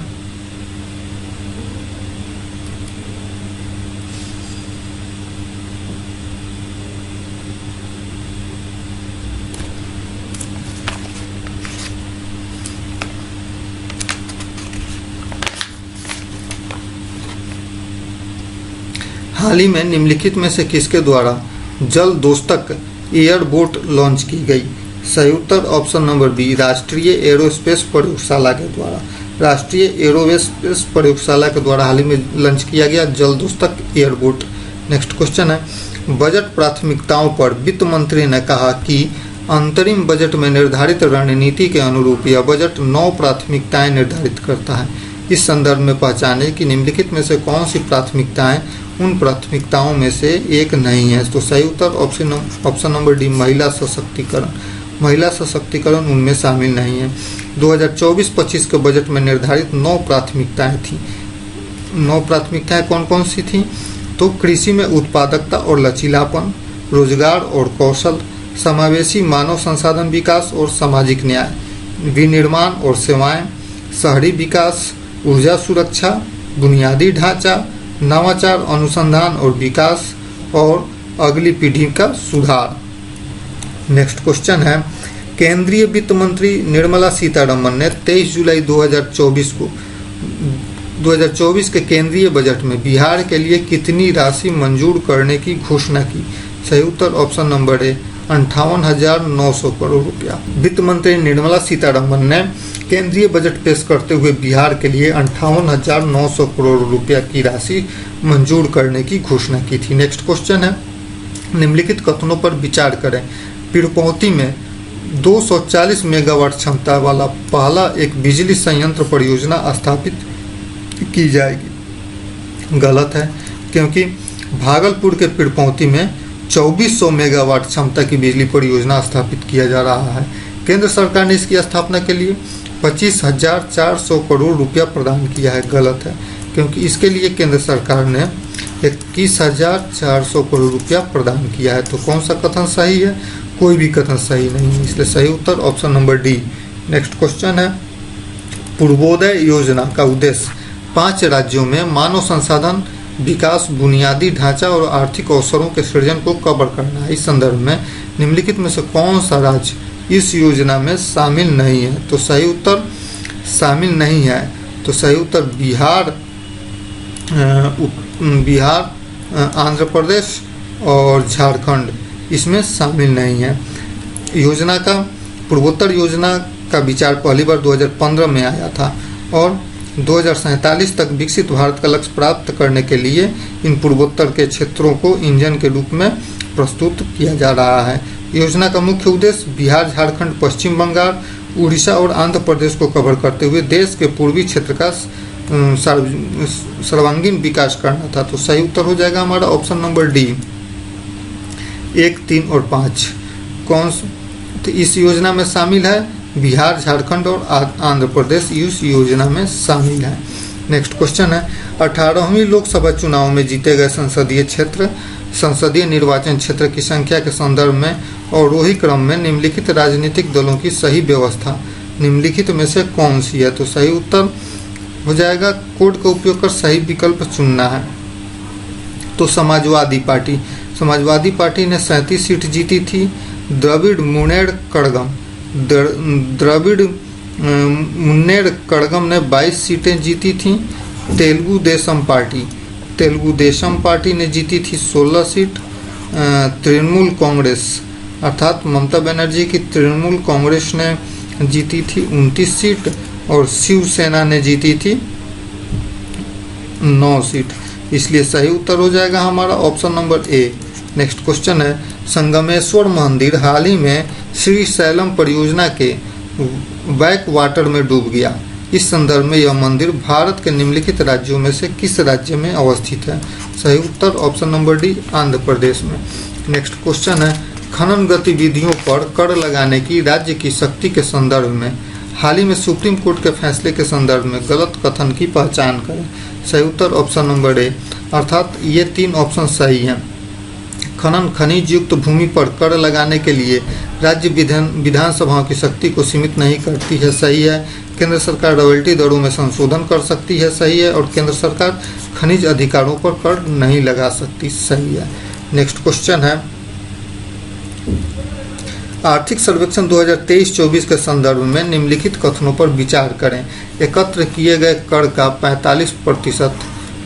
हाल ही में निम्नलिखित में से किसके द्वारा जल दोस्तक एयरबोट लॉन्च की गई? सही उत्तर ऑप्शन नंबर बी, राष्ट्रीय एरोस्पेस प्रयोगशाला के द्वारा। राष्ट्रीय एरोस्पेस प्रयोगशाला के द्वारा हाल ही में लॉन्च किया गया जल दोस्तक एयरबोट। नेक्स्ट क्वेश्चन है, बजट प्राथमिकताओं पर वित्त मंत्री ने कहा कि अंतरिम बजट में निर्धारित रणनीति के अनुरूप यह बजट 9 प्राथमिकताएं निर्धारित करता है। इस संदर्भ में पहचाने कि निम्नलिखित में से कौन सी प्राथमिकताएं उन प्राथमिकताओं में से एक नहीं है। तो सही उत्तर ऑप्शन नंबर डी, महिला सशक्तिकरण। महिला सशक्तिकरण उनमें शामिल नहीं है। 2024-25 के बजट में निर्धारित 9 प्राथमिकताएं थी। 9 प्राथमिकताएं कौन कौन सी थी? तो कृषि में उत्पादकता और लचीलापन, रोजगार और कौशल, समावेशी मानव संसाधन विकास और सामाजिक न्याय, विनिर्माण और सेवाएं, शहरी विकास, ऊर्जा सुरक्षा, बुनियादी ढांचा, नवाचार, अनुसंधान और विकास और अगली पीढ़ी का सुधार। नेक्स्ट क्वेश्चन है, केंद्रीय वित्त मंत्री निर्मला सीतारमण ने 23 जुलाई 2024 के केंद्रीय बजट में बिहार के लिए कितनी राशि मंजूर करने की घोषणा की? सही उत्तर ऑप्शन नंबर ए, 58,900 करोड़ रुपया। वित्त मंत्री निर्मला सीतारमण ने केंद्रीय बजट पेश करते हुए बिहार के लिए 58,900 करोड़ रुपया की राशि मंजूर करने की घोषणा की थी। नेक्स्ट क्वेश्चन है, निम्नलिखित कथनों पर विचार करें। पीरपौती में 240 मेगावाट क्षमता वाला पहला एक बिजली संयंत्र परियोजना स्थापित की जाएगी। गलत है, क्योंकि भागलपुर के पीरपौती में 2400 मेगावाट क्षमता की बिजली परियोजना स्थापित किया जा रहा है। केंद्र सरकार ने इसकी स्थापना के लिए 25,400 करोड़ रुपया प्रदान किया है। गलत है, क्योंकि इसके लिए केंद्र सरकार ने 21,400 करोड़ रुपया प्रदान किया है। तो कौन सा कथन सही है? कोई भी कथन सही नहीं है, इसलिए सही उत्तर option number D. Next question है, पूर्वोदय योजना का उद्देश्य 5 राज्यों में मानव संसाधन विकास, बुनियादी ढांचा और आर्थिक अवसरों के सृजन को कवर करना है। इस संदर्भ में निम्नलिखित में से कौन सा राज्य इस योजना में शामिल नहीं है? तो सही उत्तर शामिल नहीं है, तो सही उत्तर बिहार, आंध्र प्रदेश और झारखंड इसमें शामिल नहीं है। योजना का पूर्वोत्तर योजना का विचार पहली बार 2015 में आया था और 2047 तक विकसित भारत का लक्ष्य प्राप्त करने के लिए इन पूर्वोत्तर के क्षेत्रों को इंजन के रूप में प्रस्तुत किया जा रहा है। योजना का मुख्य उद्देश्य बिहार, झारखंड, पश्चिम बंगाल, उड़ीसा और आंध्र प्रदेश को कवर करते हुए देश के पूर्वी क्षेत्र का सर्वांगीण विकास करना था। तो सही उत्तर हो जाएगा हमारा ऑप्शन नंबर डी, 1, 3 और 5। कौन तो इस योजना में शामिल है? बिहार, झारखंड और आंध्र प्रदेश इस योजना में शामिल है। नेक्स्ट क्वेश्चन है, 18वीं लोकसभा चुनाव में जीते गए संसदीय निर्वाचन क्षेत्र की संख्या के संदर्भ में अवरोही क्रम में निम्नलिखित राजनीतिक दलों की सही व्यवस्था निम्नलिखित में से कौन सी है? तो सही उत्तर हो जाएगा, कोड का उपयोग कर सही विकल्प चुनना है। तो समाजवादी पार्टी ने 37 सीट जीती थी। द्रविड़ मुन्नेर कड़गम ने 22 सीटें जीती थीं। तेलुगु देशम पार्टी ने जीती थी 16 सीट। तृणमूल कांग्रेस अर्थात ममता बनर्जी की तृणमूल कांग्रेस ने जीती थी 29 सीट और शिवसेना ने जीती थी 9 सीट। इसलिए सही उत्तर हो जाएगा हमारा option number A. Next question है, संगमेश्वर मंदिर हाल ही में श्रीशैलम परियोजना के बैक वाटर में डूब गया। इस संदर्भ में यह मंदिर भारत के निम्नलिखित राज्यों में से किस राज्य में अवस्थित है? सही उत्तर option number D, Andhra Pradesh में। नेक्स्ट क्वेश्चन है, खनन गतिविधियों पर कर लगाने की राज्य की शक्ति के संदर्भ में हाल ही में सुप्रीम कोर्ट के फैसले के संदर्भ में गलत कथन की पहचान करें। सही उत्तर ऑप्शन नंबर ए, अर्थात ये 3 ऑप्शन सही हैं। खनन खनिज युक्त भूमि पर कर लगाने के लिए राज्य विधानसभाओं की शक्ति को सीमित नहीं करती है, सही है। केंद्र सरकार रॉयल्टी दरों में संशोधन कर सकती है, सही है। और केंद्र सरकार खनिज अधिकारों पर कर नहीं लगा सकती, सही है। नेक्स्ट क्वेश्चन है, आर्थिक सर्वेक्षण 2023-24 के संदर्भ में निम्नलिखित कथनों पर विचार करें। एकत्र किए गए कर का 45%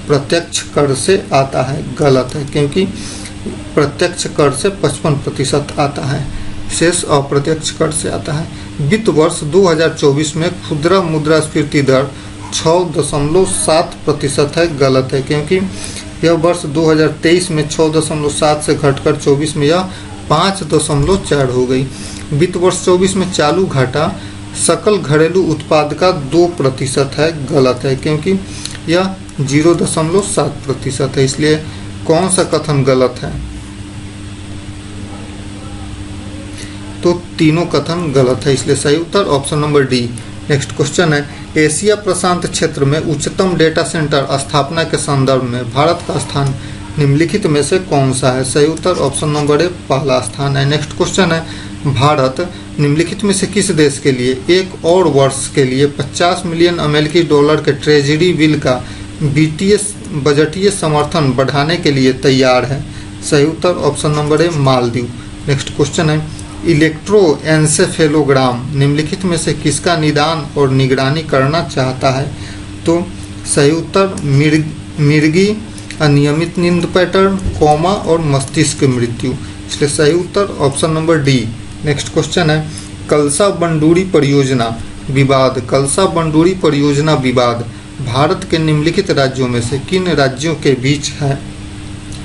प्रत्यक्ष कर से आता है, गलत है, क्योंकि प्रत्यक्ष कर से 55% आता है, शेष अप्रत्यक्ष कर से आता है। वित्त वर्ष 2024 में खुदरा मुद्रास्फीति दर 6.7% है, गलत है, क्योंकि यह वर्ष 2023 में 6.7 से घटकर 24 में यह 5.4 हो गई। वित्त वर्ष 24 में चालू घाटा सकल घरेलू उत्पाद का 2% है, गलत है, क्योंकि यह 0.7% है। इसलिए कौन सा कथन गलत है? तो तीनों कथन गलत है, इसलिए सही उत्तर option number D. Next question है, एशिया प्रशांत क्षेत्र में उच्चतम डेटा सेंटर स्थापना के संदर्भ में भारत का स्थान निम्नलिखित में से कौन सा है? सही उत्तर ऑप्शन नंबर ए, पहला स्थान है। नेक्स्ट क्वेश्चन है, भारत निम्नलिखित में से किस देश के लिए एक और वर्ष के लिए 50 मिलियन अमेरिकी डॉलर के ट्रेजरी बिल का बजटीय समर्थन बढ़ाने के लिए तैयार है? सही उत्तर option number A, Maldives. Next question है, इलेक्ट्रोएन्सेफेलोग्राम निम्नलिखित में से किसका निदान और निगरानी करना चाहता है? तो सही उत्तर मिर्गी, अनियमित नींद पैटर्न, कोमा और मस्तिष्क मृत्यु, इसलिए सही उत्तर option number D. Next question है, कलसा बंडूरी परियोजना विवाद भारत के निम्नलिखित राज्यों में से किन राज्यों के बीच है?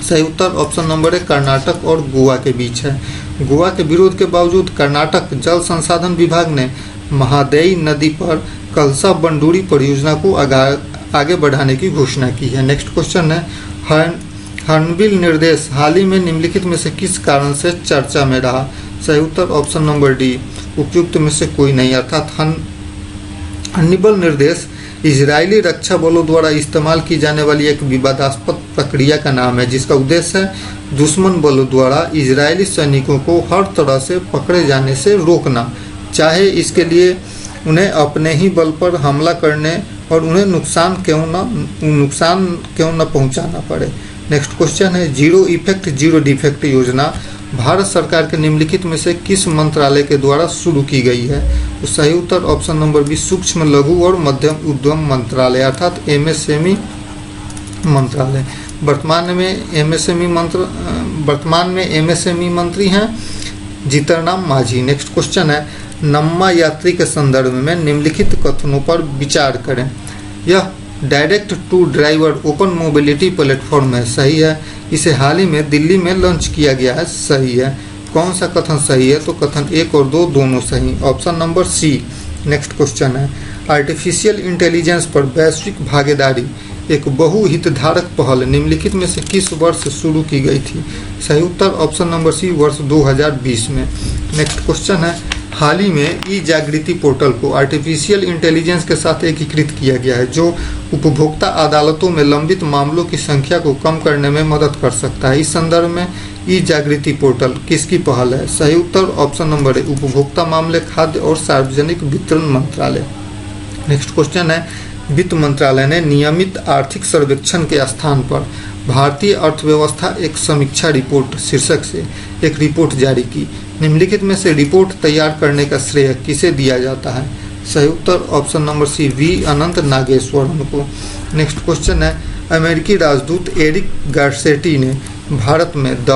सही उत्तर ऑप्शन नंबर ए, कर्नाटक और गोवा के बीच है। गोवा के विरोध के बावजूद कर्नाटक जल संसाधन विभाग ने महादेई नदी पर कलसा बंडूरी परियोजना को आगे बढ़ाने की घोषणा की है। नेक्स्ट क्वेश्चन है, हॉर्नबिल निर्देश हाल ही में निम्नलिखित में से किस कारण से चर्चा में रहा? सही उत्तर ऑप्शन नंबर डी, उपयुक्त में से कोई नहीं, अर्थात हॉर्नबिल निर्देश इजरायली रक्षा बलों द्वारा इस्तेमाल की जाने वाली एक विवादास्पद प्रक्रिया का नाम है, जिसका उद्देश्य है दुश्मन बलों द्वारा इजरायली सैनिकों को हर तरह से पकड़े जाने से रोकना, चाहे इसके लिए उन्हें अपने ही बल पर हमला करने और उन्हें नुकसान क्यों न पहुंचाना पड़े। नेक्स्ट क्वेश्चन है, जीरो इफेक्ट जीरो डिफेक्ट योजना भारत सरकार के निम्नलिखित में से किस मंत्रालय के द्वारा शुरू की गई है? तो सही उत्तर ऑप्शन नंबर बी, सूक्ष्म लघु और मध्यम उद्यम मंत्रालय, अर्थात एमएसएमई मंत्रालय। वर्तमान में एमएसएमई मंत्री हैं जीतनराम मांझी। नेक्स्ट क्वेश्चन है, नम्मा यात्री के संदर्भ में निम्नलिखित कथनों पर विचार करें। यह direct to driver open mobility platform है, सही है। इसे हाल ही में दिल्ली में लॉन्च किया गया है, सही है। कौन सा कथन सही है? तो कथन 1 और 2 दोनों सही, option number C. Next question है, आर्टिफिशियल इंटेलिजेंस पर वैश्विक भागीदारी एक बहुहितधारक पहल निम्नलिखित में से किस वर्ष शुरू की गई थी? सही उत्तर ऑप्शन नंबर सी, वर्ष 2020 में। नेक्स्ट क्वेश्चन है, हाल ही में ई जागृति पोर्टल को आर्टिफिशियल इंटेलिजेंस के साथ एकीकृत किया गया है, जो उपभोक्ता अदालतों में लंबित मामलों की संख्या को कम करने में मदद कर सकता है। इस संदर्भ में ई जागृति पोर्टल किसकी पहल है? सही उत्तर ऑप्शन नंबर ए, उपभोक्ता मामले, खाद्य और सार्वजनिक वितरण मंत्रालय। नेक्स्ट क्वेश्चन है, वित्त मंत्रालय ने नियमित आर्थिक सर्वेक्षण के स्थान पर भारतीय अर्थव्यवस्था एक समीक्षा रिपोर्ट शीर्षक से एक रिपोर्ट जारी की। निम्नलिखित में से रिपोर्ट तैयार करने का श्रेय किसे दिया जाता है? सही उत्तर ऑप्शन नंबर सी, वी अनंत नागेश्वरन को। नेक्स्ट क्वेश्चन है, अमेरिकी राजदूत एरिक गार्सेटी ने भारत में the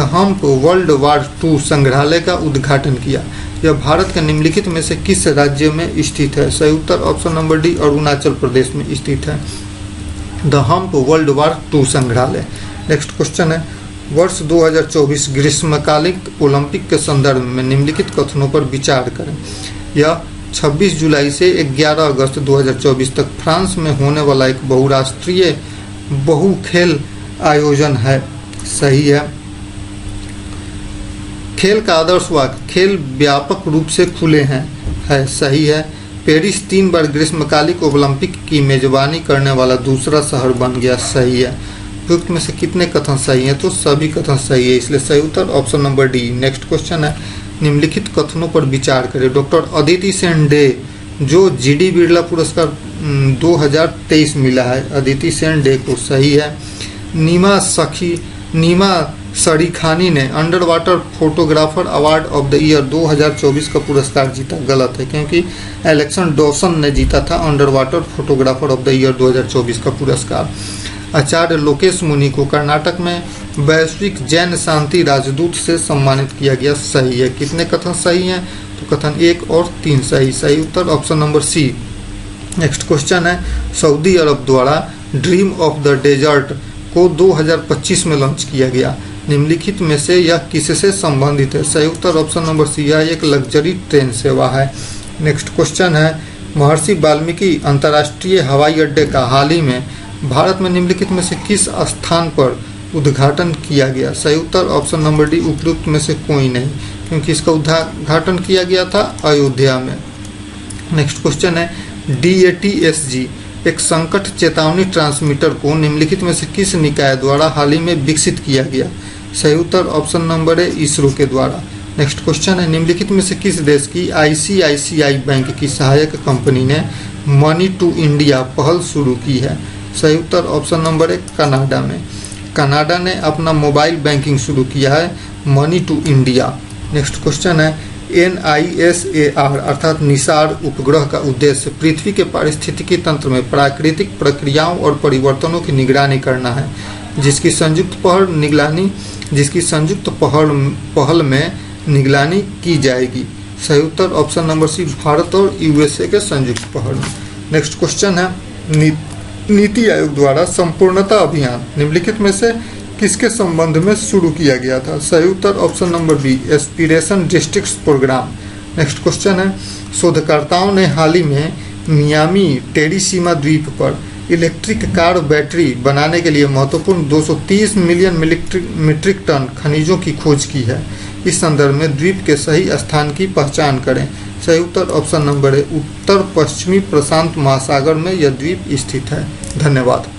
hump world war II संग्रहालय का उद्घाटन किया। यह भारत के निम्नलिखित में से किस राज्य में स्थित है? सही उत्तर option number D, Arunachal Pradesh में स्थित है the hump world war II संग्रहालय। नेक्स्ट क्वेश्चन है, वर्ष 2024 ग्रीष्मकालिक ओलंपिक के संदर्भ में निम्नलिखित कथनों पर विचार करें। यह 26 जुलाई से 11 अगस्त 2024 तक फ्रांस में होने वाला एक बहुराष्ट्रीय बहुखेल आयोजन है, सही है। खेल का आदर्श वाक्य, खेल व्यापक रूप से खुले हैं, सही है। पेरिस 3 बार ग्रीष्मकालिक ओलंपिक की मेजबानी करने वाला दूसरा शहर बन गया, सही है। उपयुक्त में से कितने कथन सही हैं? तो सभी कथन सही है, इसलिए सही उत्तर option number D. Next question है, निम्नलिखित कथनों पर विचार करें। डॉक्टर अदिति सेन डे जो जीडी बिरला पुरस्कार 2023 मिला है अदिति सेन डे को, सही है। नीमा सरीखानी ने under water photographer award of the year 2024 का पुरस्कार जीता, गलत है क्योंकि एलेक्सन डॉसन ने जीता था under water photographer of the year 2024 का पुरस्कार। आचार्य लोकेश मुनि को कर्नाटक में वैश्विक जैन शांति राजदूत से सम्मानित किया गया, सही है। कितने कथन सही हैं? तो कथन 1 और 3 सही। सही उत्तर option number C. Next question है, सऊदी अरब द्वारा ड्रीम ऑफ द डेजर्ट को 2025 में लॉन्च किया गया, निम्नलिखित में से यह किससे संबंधित है? सही उत्तर ऑप्शन नंबर सी, यह एक लग्जरी ट्रेन सेवा है। नेक्स्ट क्वेश्चन है, महर्षि वाल्मीकि अंतर्राष्ट्रीय हवाई अड्डे का हाल ही में भारत में निम्नलिखित में से किस स्थान पर उद्घाटन किया गया? सही उत्तर ऑप्शन नंबर डी, उपयुक्त में से कोई नहीं, क्योंकि इसका उद्घाटन किया गया था अयोध्या में। नेक्स्ट क्वेश्चन है, DATSG एक संकट चेतावनी ट्रांसमीटर को निम्नलिखित में से किस निकाय द्वारा हाल ही में विकसित किया गया? सही उत्तर ऑप्शन नंबर ए, इसरो के द्वारा। नेक्स्ट क्वेश्चन है, निम्नलिखित में से किस देश की ICICI बैंक की सहायक कंपनी ने मनी टू इंडिया पहल शुरू की है? सही उत्तर ऑप्शन नंबर ए, कनाडा में। कनाडा ने अपना मोबाइल बैंकिंग शुरू किया है money to India. Next question है, NISAR अर्थात निसार उपग्रह का उद्देश्य पृथ्वी के पारिस्थितिकी तंत्र में प्राकृतिक प्रक्रियाओं और परिवर्तनों की निगरानी करना है, जिसकी संयुक्त पहल में निगरानी की जाएगी। सही उत्तर ऑप्शन नंबर सी, भारत और USA के संयुक्त पहल में। नेक्स्ट क्वेश्चन है, नीति आयोग द्वारा संपूर्णता अभियान निम्नलिखित में से किसके संबंध में शुरू किया गया था? सही उत्तर option number B, aspiration districts programme. Next question है, शोधकर्ताओं ने हाल ही में मियामी टेरिसीमा द्वीप पर इलेक्ट्रिक कार बैटरी बनाने के लिए महत्वपूर्ण 230 मिलियन मीट्रिक टन खनिजों की खोज की है। इस संदर्भ में द्वीप के सही स्थान की पहचान करें। सही उत्तर ऑप्शन नंबर ए, उत्तर पश्चिमी प्रशांत महासागर में यह द्वीप स्थित है। धन्यवाद।